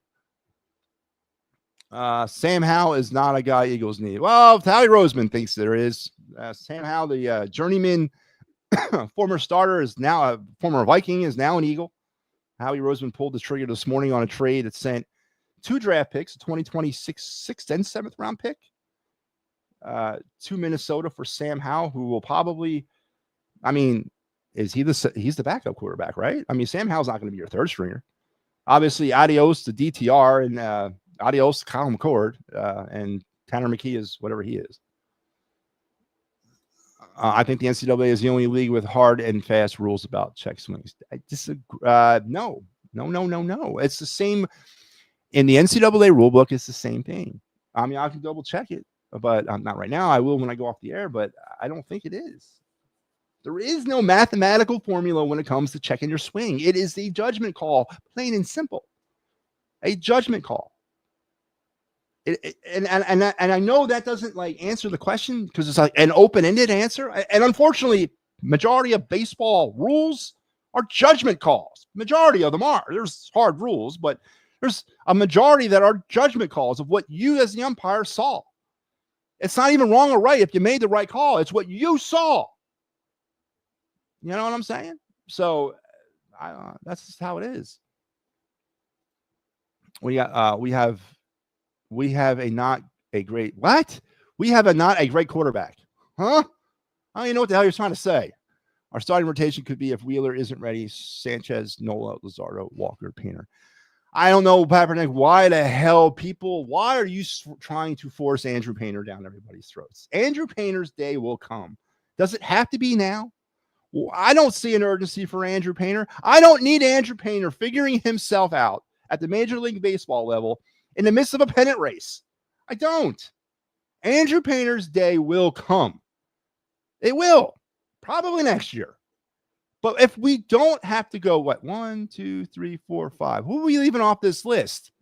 Speaker 1: Sam Howell is not a guy Eagles need. Well, Howie Roseman thinks there is. Sam Howell, the journeyman former starter, is now a former Viking, is now an Eagle. Howie Roseman pulled the trigger this morning on a trade that sent 2 draft picks, a 2026 6th and 7th round pick, to Minnesota for Sam Howell, who will probably, he's the backup quarterback, right? I mean, Sam Howell's not going to be your third stringer. Obviously, adios to DTR and adios to Kyle McCord and Tanner McKee is whatever he is. I think the NCAA is the only league with hard and fast rules about check swings. I disagree. No. It's the same in the NCAA rulebook. It's the same thing. I mean, I can double check it, but not right now. I will when I go off the air, but I don't think it is. There is no mathematical formula when it comes to checking your swing. It is a judgment call, plain and simple. A judgment call. And I know that doesn't like answer the question because it's like an open-ended answer. And unfortunately, majority of baseball rules are judgment calls. Majority of them are. There's hard rules, but there's a majority that are judgment calls of what you as the umpire saw. It's not even wrong or right if you made the right call. It's what you saw. You know what I'm saying? So that's just how it is. We have a not a great what? We have a not a great quarterback. Huh? I don't even know what the hell you're trying to say. Our starting rotation could be if Wheeler isn't ready, Sanchez, Nola, Luzardo, Walker, Painter. I don't know, Papernick, why are you trying to force Andrew Painter down everybody's throats? Andrew Painter's day will come. Does it have to be now? Well, I don't see an urgency for Andrew Painter. I don't need Andrew Painter figuring himself out at the Major League Baseball level in the midst of a pennant race. I don't. Andrew Painter's day will come. It will. Probably next year. But if we don't have to go, 1, 2, 3, 4, 5. Who are we leaving off this list?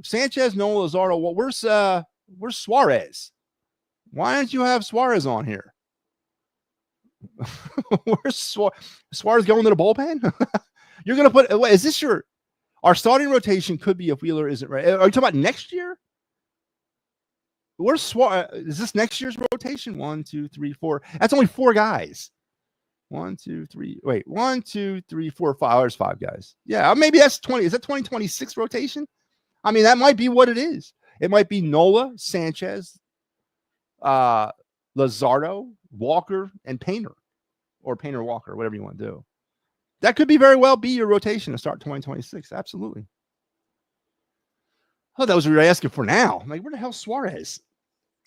Speaker 1: Sanchez, Nola, Luzardo. Well, where's Suarez? Why don't you have Suarez on here? Where's Suarez going to the bullpen? You're going to put, is this our starting rotation could be if Wheeler isn't ready. Are you talking about next year? Where's Suarez? Is this next year's rotation? 1, 2, 3, 4. That's only 4 guys. 1, 2, 3. Wait, 1, 2, 3, 4, 5. There's 5 guys. Yeah, maybe that's 20. Is that 2026 rotation? I mean, that might be what it is. It might be Nola, Sanchez, Luzardo, Walker, and Painter, or Painter Walker, whatever you want to do. That could be very well be your rotation to start 2026. Absolutely. Oh, that was what we were asking for now. I'm like, where the hell's Suarez?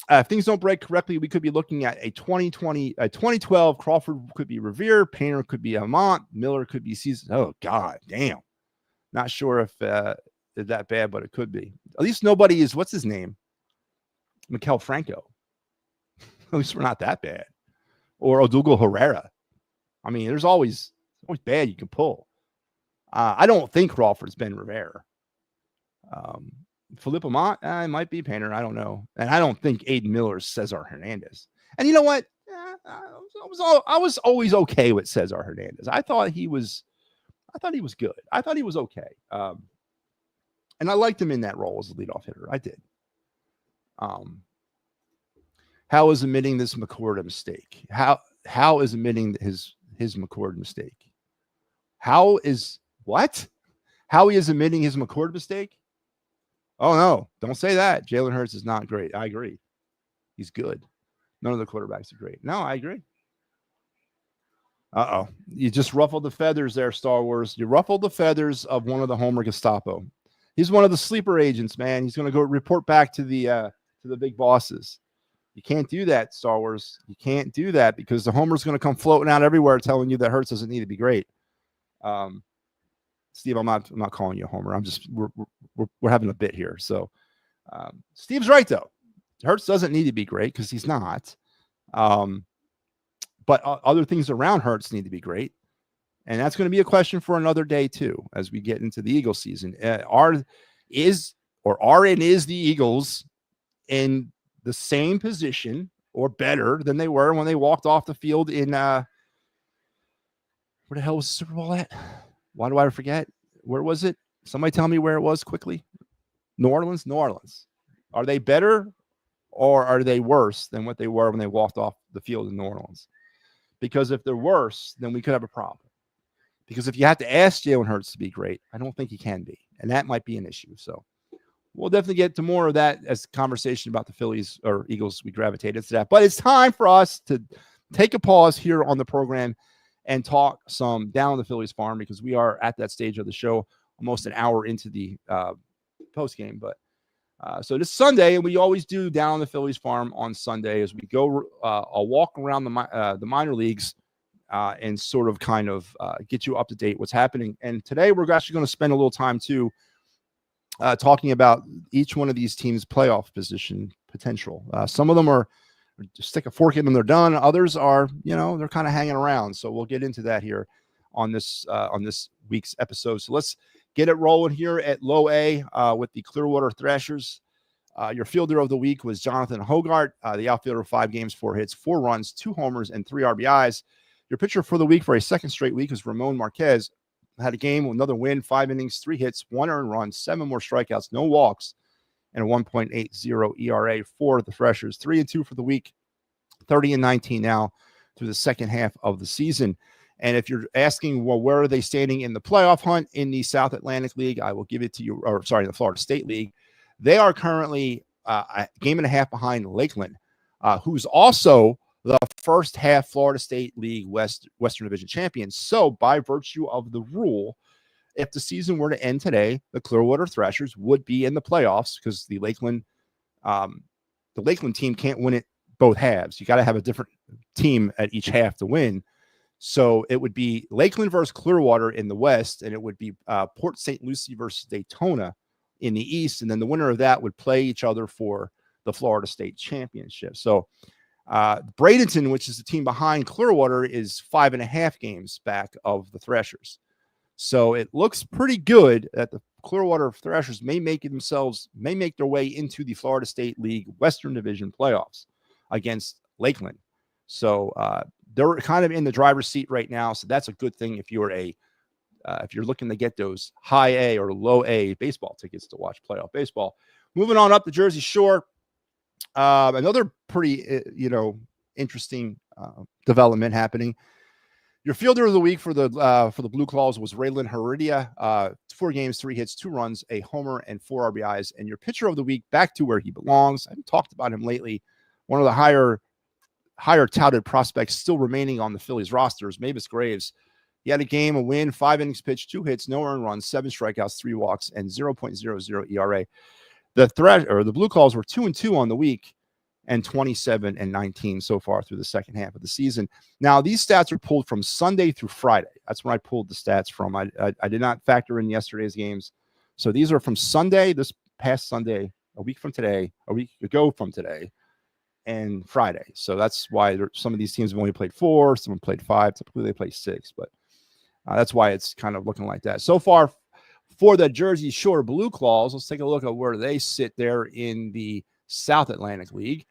Speaker 1: If things don't break correctly, we could be looking at a 2012 Crawford could be Revere, Painter could be Amont, Miller could be Season. Oh, God damn. Not sure if it's that bad, but it could be. At least nobody is, what's his name? Mikel Franco. At least we're not that bad. Or Odubel Herrera. I mean, there's always bad you can pull. I don't think Crawford's Ben Rivera. Philippe Amont, it might be Painter. I don't know. And I don't think Aiden Miller is Cesar Hernandez. And you know what? I was always okay with Cesar Hernandez. I thought he was good. I thought he was okay. And I liked him in that role as a leadoff hitter. I did. How is admitting this McCord a mistake? How is admitting his McCord mistake? How is what? How he is admitting his McCord mistake? Oh, no, don't say that. Jalen Hurts is not great. I agree. He's good. None of the quarterbacks are great. No, I agree. Uh-oh. You just ruffled the feathers there, Star Wars. You ruffled the feathers of one of the Homer Gestapo. He's one of the sleeper agents, man. He's going to go report back to the big bosses. You can't do that, Star Wars. You can't do that because the Homer's going to come floating out everywhere telling you that Hurts doesn't need to be great. Steve, I'm not calling you a Homer. I'm just we're having a bit here. So Steve's right though. Hurts doesn't need to be great because he's not. But other things around Hurts need to be great, and that's going to be a question for another day too as we get into the Eagles season. Are and is the Eagles in the same position or better than they were when they walked off the field in where the hell was the Super Bowl at? Why do I forget? Where was it? Somebody tell me where it was quickly. New Orleans. Are they better or are they worse than what they were when they walked off the field in New Orleans? Because if they're worse, then we could have a problem. Because if you have to ask Jalen Hurts to be great, I don't think he can be. And that might be an issue. So we'll definitely get to more of that as conversation about the Phillies or Eagles. We gravitated to that. But it's time for us to take a pause here on the program and talk some down on the Phillies farm because we are at that stage of the show almost an hour into the post game. But so this Sunday, and we always do down on the Phillies farm on Sunday, as we go a walk around the minor leagues and sort of kind of get you up to date what's happening. And today we're actually going to spend a little time too talking about each one of these teams' playoff position potential. Some of them are just stick a fork in them, they're done. Others are, they're kind of hanging around. So we'll get into that here on this week's episode. So let's get it rolling here at low A with the Clearwater Thrashers. Your fielder of the week was Jonathan Hogart, the outfielder of 5 games, 4 hits, 4 runs, 2 homers, and 3 RBIs. Your pitcher for the week for a second straight week was Ramon Marquez. Had a game with another win, 5 innings, 3 hits, 1 earned run, 7 more strikeouts, no walks, and a 1.80 ERA for the Thrashers. 3-2 for the week, 30-19 now through the second half of the season. And if you're asking, well, where are they standing in the playoff hunt in the South Atlantic League, I will give it to you, the Florida State League. They are currently a game and a half behind Lakeland, who's also the first half Florida State League Western Division champions. So by virtue of the rule, if the season were to end today, the Clearwater Thrashers would be in the playoffs because the Lakeland team can't win it both halves. You got to have a different team at each half to win. So it would be Lakeland versus Clearwater in the West, and it would be Port St. Lucie versus Daytona in the East. And then the winner of that would play each other for the Florida State Championship. So Bradenton, which is the team behind Clearwater, is 5.5 games back of the Thrashers. So it looks pretty good that the Clearwater Thrashers may make their way into the Florida State League Western Division playoffs against Lakeland. So they're kind of in the driver's seat right now. So that's a good thing if you're looking to get those high A or low A baseball tickets to watch playoff baseball. Moving on up the Jersey Shore. Another pretty, interesting development happening. Your fielder of the week for the Blue Claws was Raylan Heredia. 4 games, 3 hits, 2 runs, a homer, and 4 RBIs. And your pitcher of the week, back to where he belongs. I haven't talked about him lately. One of the higher touted prospects still remaining on the Phillies rosters, Mavis Graves. He had a game, a win, 5 innings pitched, 2 hits, no earned runs, 7 strikeouts, 3 walks, and 0.00 ERA. The Blue Claws were 2-2 on the week and 27-19 so far through the second half of the season. Now, these stats are pulled from Sunday through Friday. That's when I pulled the stats from. I did not factor in yesterday's games. So these are from Sunday, this past Sunday, a week ago from today, and Friday. So that's why some of these teams have only played 4, some have played 5. Typically, they play 6, but that's why it's kind of looking like that. So far, for the Jersey Shore Blue Claws, let's take a look at where they sit there in the South Atlantic League.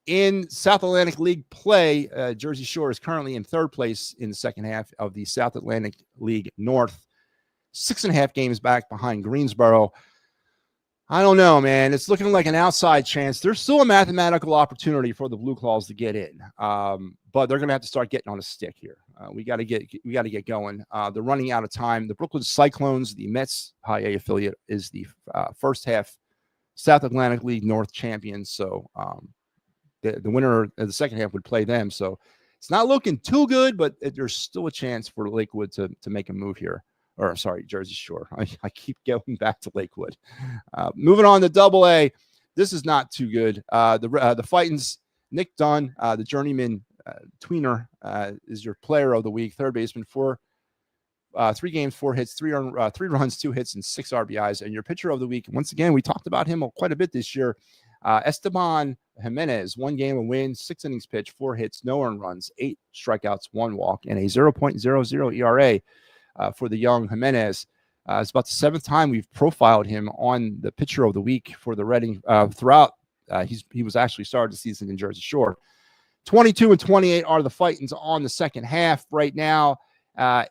Speaker 1: In South Atlantic League play, Jersey Shore is currently in 3rd place in the second half of the South Atlantic League North. 6.5 games back behind Greensboro. I don't know, man. It's looking like an outside chance. There's still a mathematical opportunity for the Blue Claws to get in, but they're going to have to start getting on a stick here. We got to get going. They're running out of time. The Brooklyn Cyclones, the Mets High A affiliate, is the first half South Atlantic League North champions. So the winner of the second half would play them. So it's not looking too good, but there's still a chance for Lakewood to make a move here. Or sorry, Jersey Shore. I keep going back to Lakewood. Moving on to Double A. This is not too good. The Fightins, Nick Dunn, the journeyman tweener, is your player of the week, 3rd baseman for 3 games, 4 hits, 3 runs, 2 hits, and 6 RBIs. And your pitcher of the week, once again, we talked about him quite a bit this year. Esteban Jimenez, 1 game, a win, 6 innings pitched, 4 hits, no earned runs, 8 strikeouts, 1 walk, and a 0.00 ERA. For the young Jimenez. It's about the 7th time we've profiled him on the pitcher of the week for the Reading throughout. He was actually started the season in Jersey Shore. 22-28 are the Fightins on the second half right now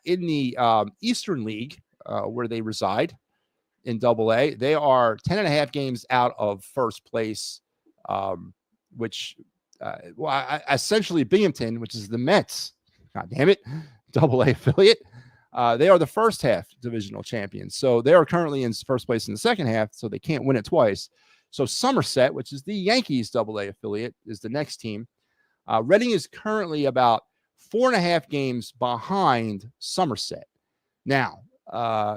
Speaker 1: in the Eastern League where they reside in Double A. They are 10.5 games out of first place, which essentially Binghamton, which is the Mets, God damn it, Double A affiliate. They are the first half divisional champions. So they are currently in first place in the second half, so they can't win it twice. So Somerset, which is the Yankees Double A affiliate, is the next team. Reading is currently about 4.5 games behind Somerset. Now,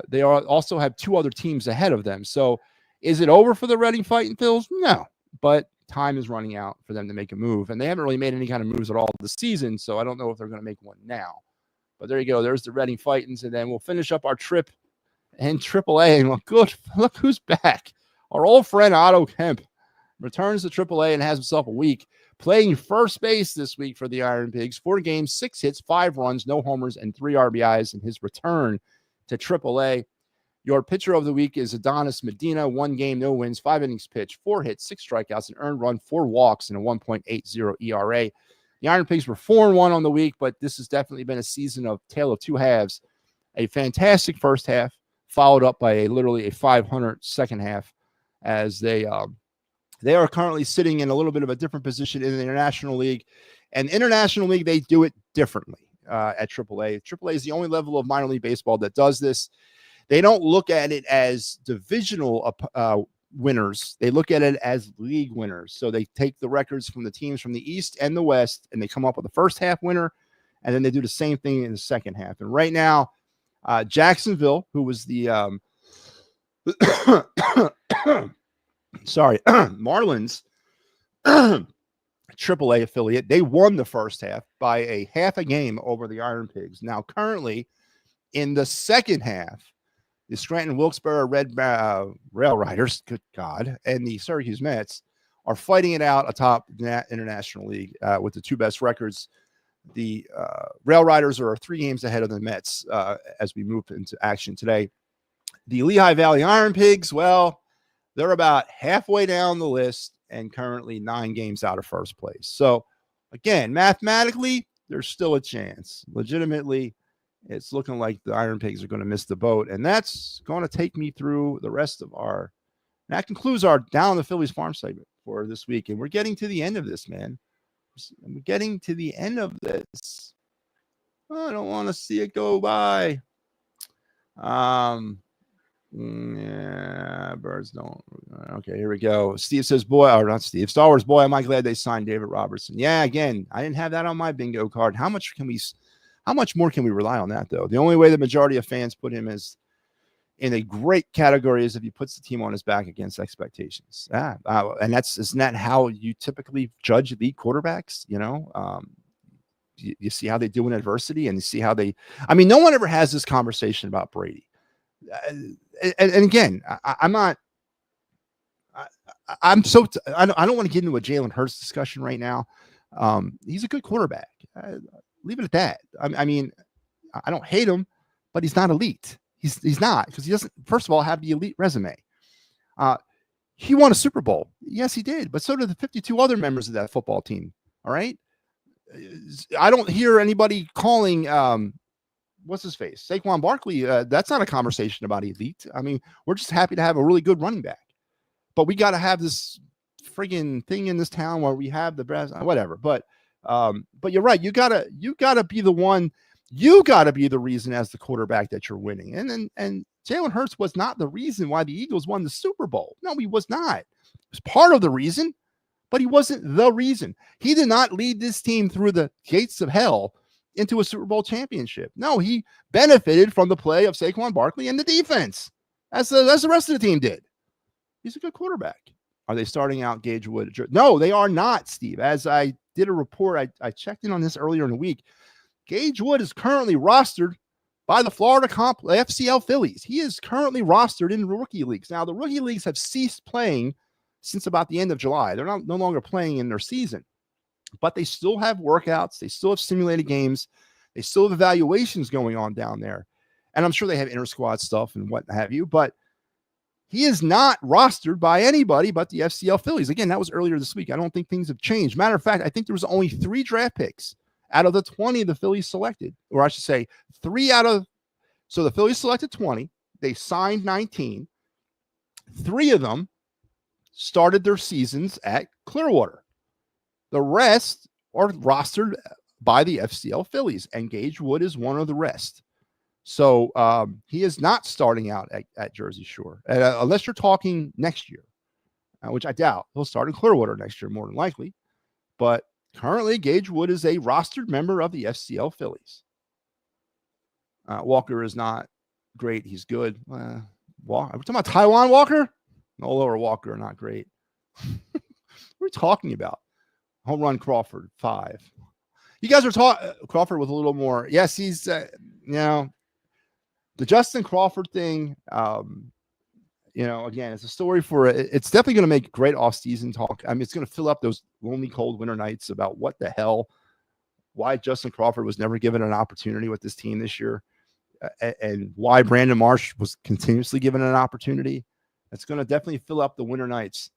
Speaker 1: They also have 2 other teams ahead of them. So is it over for the Reading Fighting Phils? No, but time is running out for them to make a move. And they haven't really made any kind of moves at all this season, so I don't know if they're going to make one now. But there you go. There's the Reading Fightins, and then we'll finish up our trip in AAA. And look who's back. Our old friend Otto Kemp returns to AAA and has himself a week, playing first base this week for the Iron Pigs. 4 games, 6 hits, 5 runs, no homers, and 3 RBIs in his return to AAA. Your pitcher of the week is Adonis Medina. 1 game, no wins, 5 innings pitched, 4 hits, 6 strikeouts, an earned run, 4 walks, and a 1.80 ERA. The Iron Pigs were 4-1 on the week, but this has definitely been a season of tale of 2 halves. A fantastic first half, followed up by literally a 500 second half, as they are currently sitting in a little bit of a different position in the International League. And International League, they do it differently at AAA. AAA is the only level of minor league baseball that does this. They don't look at it as divisional winners. They look at it as league winners. So they take the records from the teams from the East and the West, and they come up with a first half winner, and then they do the same thing in the second half. And right now, Jacksonville, who was the Marlins AAA affiliate, they won the first half by a half a game over the Iron Pigs. Now, currently in the second half, the Scranton Wilkes-Barre Red Rail Riders, good God, and the Syracuse Mets are fighting it out atop the International League with the 2 best records. The Rail Riders are 3 games ahead of the Mets as we move into action today. The Lehigh Valley Iron Pigs, well, they're about halfway down the list and currently 9 games out of first place. So, again, mathematically, there's still a chance. Legitimately, it's looking like the Iron Pigs are going to miss the boat. And that's going to take me through the rest of that concludes our Down the Phillies farm segment for this week. And we're getting to the end of this, man. We're getting to the end of this. I don't want to see it go by. Yeah, birds don't. Okay, here we go. Steve says, boy, or not Steve, Star Wars, boy, am I glad they signed David Robertson. Yeah, again, I didn't have that on my bingo card. How much more can we rely on that, though? The only way the majority of fans put him is in a great category is if he puts the team on his back against expectations. And isn't that how you typically judge elite quarterbacks? You know, you see how they do in adversity, and you see how no one ever has this conversation about Brady. And again, I don't want to get into a Jalen Hurts discussion right now. He's a good quarterback. Leave it at that. I mean, I don't hate him, but he's not elite. He's not, because he doesn't, first of all, have the elite resume. He won a Super Bowl. Yes, he did. But so did the 52 other members of that football team. All right. I don't hear anybody calling, what's his face? Saquon Barkley. That's not a conversation about elite. I mean, we're just happy to have a really good running back. But we got to have this friggin' thing in this town where we have the best, whatever. But you're right. You gotta be the one. You gotta be the reason as the quarterback that you're winning. And Jalen Hurts was not the reason why the Eagles won the Super Bowl. No, he was not. It was part of the reason, but he wasn't the reason. He did not lead this team through the gates of hell into a Super Bowl championship. No, he benefited from the play of Saquon Barkley and the defense, as the rest of the team did. He's a good quarterback. Are they starting out Gage Wood? No, they are not, Steve. As I did a report, I checked in on this earlier in the week. Gage Wood is currently rostered by the FCL Phillies. He is currently rostered in rookie leagues. Now, the rookie leagues have ceased playing since about the end of July. They're no longer playing in their season, but they still have workouts. They still have simulated games. They still have evaluations going on down there. And I'm sure they have inter-squad stuff and what have you, but he is not rostered by anybody but the FCL Phillies. Again, that was earlier this week. I don't think things have changed. Matter of fact, I think there was only 3 draft picks out of the 20 the Phillies selected, or I should say 3 out of, so the Phillies selected 20. They signed 19. 3 of them started their seasons at Clearwater. The rest are rostered by the FCL Phillies, and Gage Wood is one of the rest. So he is not starting out at Jersey Shore, unless you're talking next year, which I doubt. He'll start in Clearwater next year, more than likely. But currently, Gage Wood is a rostered member of the FCL Phillies. Walker is not great. He's good. Are we talking about Taiwan Walker? No, Lower Walker, not great. What are we talking about? Home run Crawford, 5. You guys are talking Crawford with a little more. Yes, he's, the Justin Crawford thing. Again, it's a story for it's definitely going to make great off-season talk. I mean, it's going to fill up those lonely, cold winter nights about what the hell, why Justin Crawford was never given an opportunity with this team this year, and why Brandon Marsh was continuously given an opportunity. It's going to definitely fill up the winter nights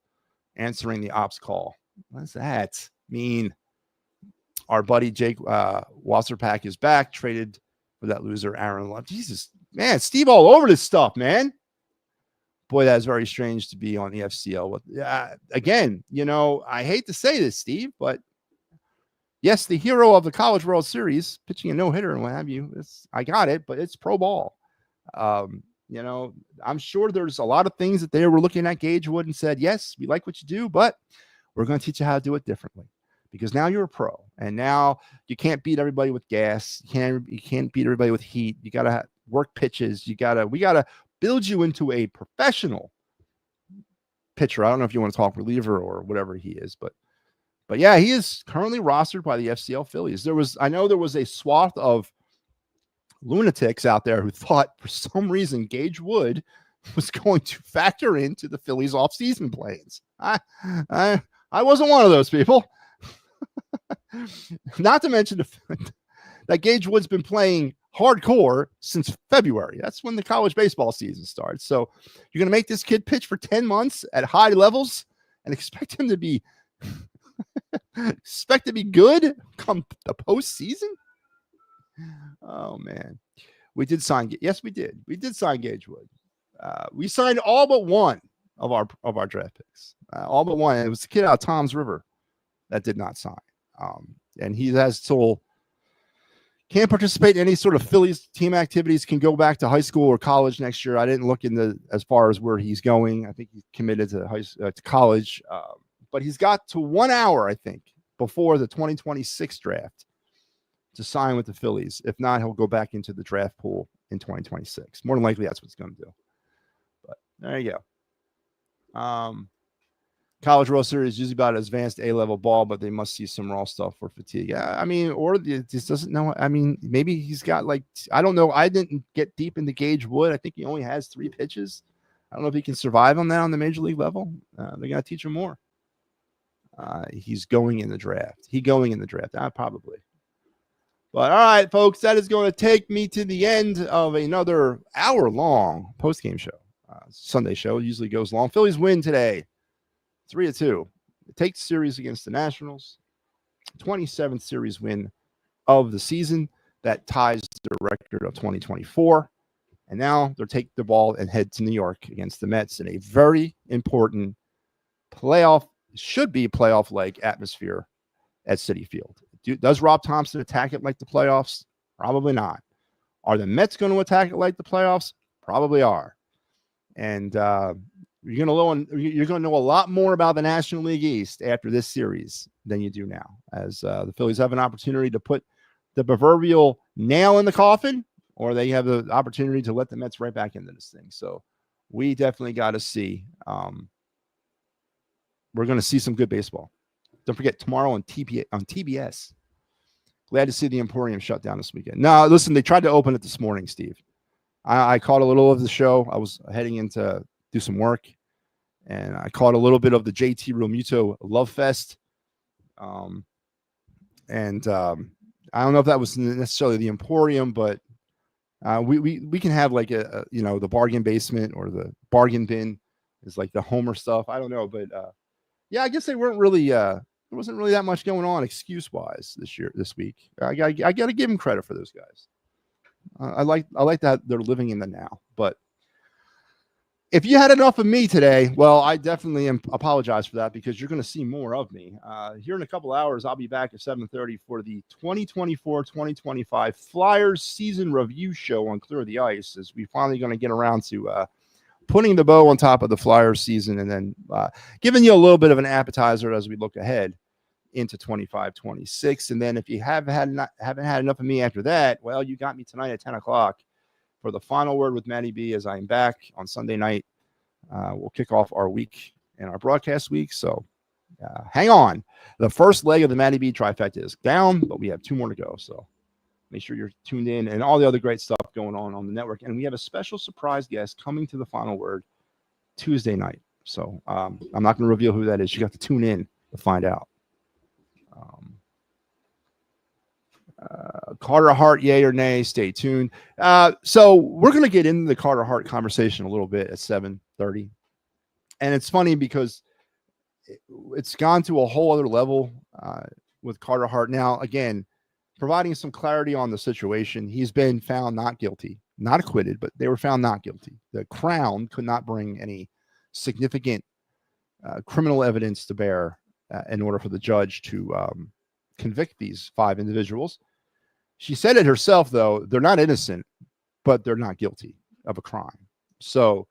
Speaker 1: answering the ops call. What does that mean? Our buddy Jake Wasserpack is back, traded for that loser Aaron Love. Jesus, man, Steve all over this stuff, man. Boy, that's very strange to be on the FCL. Again, I hate to say this, Steve, but yes, the hero of the College World Series, pitching a no-hitter and what have you. I got it, but it's pro ball. I'm sure there's a lot of things that they were looking at Gage Wood and said, yes, we like what you do, but we're going to teach you how to do it differently. Because now you're a pro, and now you can't beat everybody with gas. You can't beat everybody with heat. You got to work pitches. We got to build you into a professional pitcher. I don't know if you want to talk reliever or whatever he is, but yeah, he is currently rostered by the FCL Phillies. I know there was a swath of lunatics out there who thought for some reason Gage Wood was going to factor into the Phillies offseason plans. I wasn't one of those people. Not to mention the fact that Gage Wood's been playing hardcore since February. That's when the college baseball season starts. So you're going to make this kid pitch for 10 months at high levels and expect him to be good come the postseason? Oh, man. We did sign. Yes, we did. We did sign Gage Wood. We signed all but one of our draft picks. All but one. And it was the kid out of Tom's River that did not sign. And he has still can't participate in any sort of Phillies team activities, can go back to high school or college next year. I didn't look into as far as where he's going. I think he's committed to college, but he's got to 1 hour, I think, before the 2026 draft to sign with the Phillies. If not, he'll go back into the draft pool in 2026. More than likely, that's what he's going to do. But there you go. College World Series is usually about advanced A-level ball, but they must see some raw stuff for fatigue. I mean, or just doesn't know. I mean, maybe he's got I don't know. I didn't get deep into Gage Wood. I think he only has 3 pitches. I don't know if he can survive on that on the major league level. They're going to teach him more. He's going in the draft. Probably. But all right, folks, that is going to take me to the end of another hour-long post-game show. Sunday show usually goes long. Phillies win today. 3-2. Take the series against the Nationals. 27th series win of the season. That ties the record of 2024. And now they'll take the ball and head to New York against the Mets in a very important should be playoff-like atmosphere at Citi Field. Does Rob Thompson attack it like the playoffs? Probably not. Are the Mets going to attack it like the playoffs? Probably are. And you're going to know a lot more about the National League East after this series than you do now, as the Phillies have an opportunity to put the proverbial nail in the coffin, or they have the opportunity to let the Mets right back into this thing. So we definitely got to see. We're going to see some good baseball. Don't forget, tomorrow on TBS. Glad to see the Emporium shut down this weekend. No, listen, they tried to open it this morning, Steve. I caught a little of the show. I was heading in to do some work, and I caught a little bit of the JT Realmuto Love Fest. I don't know if that was necessarily the Emporium, but we can have like the bargain basement or the bargain bin is like the Homer stuff. I don't know, but yeah, I guess they weren't really there wasn't really that much going on excuse-wise this week. I got to give them credit for those guys. I like that they're living in the now. But if you had enough of me today, well, I definitely apologize for that, because you're going to see more of me. Here in a couple hours, I'll be back at 7:30 for the 2024-2025 Flyers season review show on Clear the Ice, as we're finally going to get around to putting the bow on top of the Flyers season, and then giving you a little bit of an appetizer as we look ahead into 25-26. And then if you haven't had enough of me after that, well, you got me tonight at 10 o'clock for the final word with Matty B, as I am back on Sunday night. We'll kick off our week and our broadcast week. So hang on. The first leg of the Matty B trifecta is down, but we have 2 more to go. So make sure you're tuned in and all the other great stuff going on the network. And we have a special surprise guest coming to the final word Tuesday night. So I'm not going to reveal who that is. You got to tune in to find out. Carter Hart, yay or nay? Stay tuned. So we're going to get into the Carter Hart conversation a little bit at 7:30. And it's funny because it's gone to a whole other level with Carter Hart. Now, again, providing some clarity on the situation, he's been found not guilty, not acquitted, but they were found not guilty. The Crown could not bring any significant criminal evidence to bear in order for the judge to convict these 5 individuals. She said it herself, though. They're not innocent, but they're not guilty of a crime. So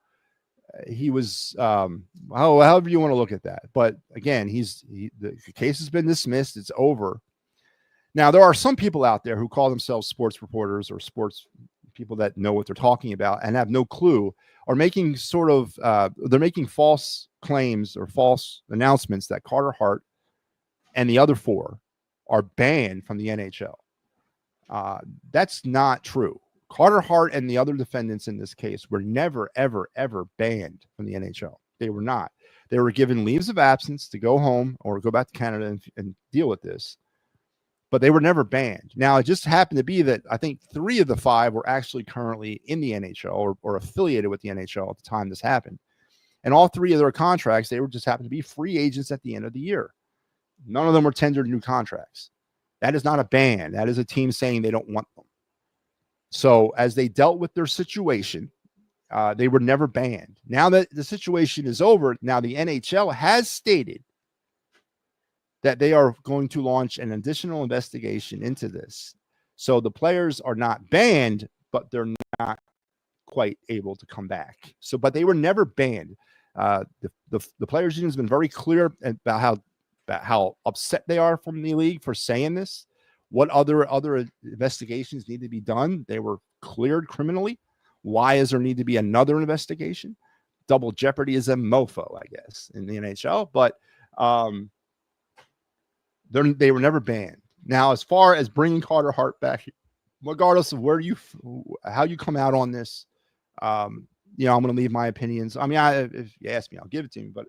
Speaker 1: he was, however you want to look at that. But again, the case has been dismissed. It's over. Now, there are some people out there who call themselves sports reporters or sports people that know what they're talking about and have no clue, are making they're making false claims or false announcements that Carter Hart and the other 4 are banned from the NHL. That's not true. Carter Hart and the other defendants in this case were never, ever, ever banned from the NHL. They were not. They were given leaves of absence to go home or go back to Canada and deal with this, but they were never banned. Now, it just happened to be that I think 3 of the 5 were actually currently in the NHL or affiliated with the NHL at the time this happened. And all 3 of their contracts, they were just happened to be free agents at the end of the year. None of them were tendered new contracts. That is not a ban. That is a team saying they don't want them. So as they dealt with their situation, they were never banned. Now that the situation is over, now the NHL has stated that they are going to launch an additional investigation into this. So the players are not banned, but they're not quite able to come back. So, but they were never banned. The players' union has been very clear about how upset they are from the league for saying this. What other investigations need to be done? They were cleared criminally. Why is there need to be another investigation? Double jeopardy is a mofo, I guess, in the NHL. But they were never banned. Now, as far as bringing Carter Hart back, regardless of how you come out on this, I'm going to leave my opinions. I mean, if you ask me, I'll give it to you. But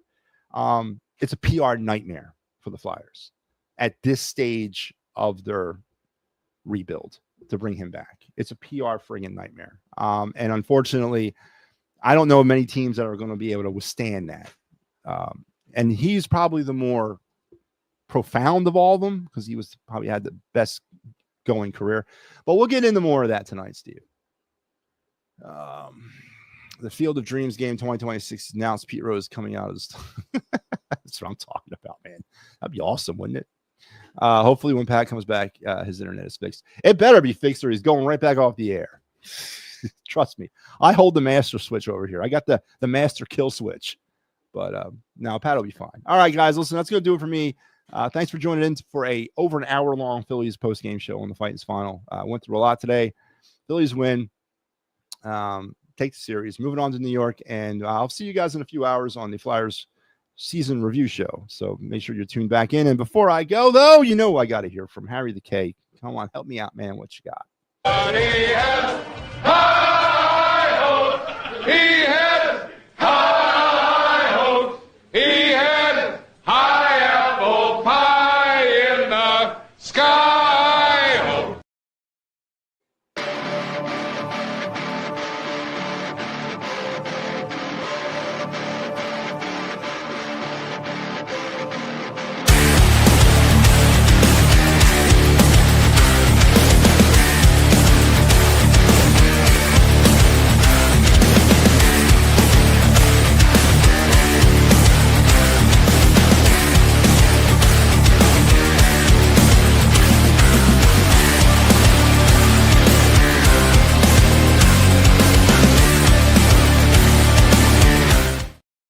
Speaker 1: it's a PR nightmare for the Flyers at this stage of their rebuild to bring him back. It's a PR friggin' nightmare. And unfortunately, I don't know many teams that are going to be able to withstand that. And he's probably the more profound of all of them because he probably had the best going career. But we'll get into more of that tonight, Steve. The Field of Dreams game 2026 announced Pete Rose coming out as that's what I'm talking about, man. That'd be awesome, wouldn't it? Hopefully when Pat comes back, his internet is fixed. It better be fixed or he's going right back off the air. Trust me. I hold the master switch over here. I got the master kill switch. But now Pat will be fine. All right, guys, listen, that's going to do it for me. Thanks for joining in for over an hour-long Phillies post-game show on the Fightins final. Went through a lot today. Phillies win. Take the series. Moving on to New York. And I'll see you guys in a few hours on the Flyers season review show. So make sure you're tuned back in. And before I go, though, I got to hear from Harry the K. Come on, help me out, man. What you got? He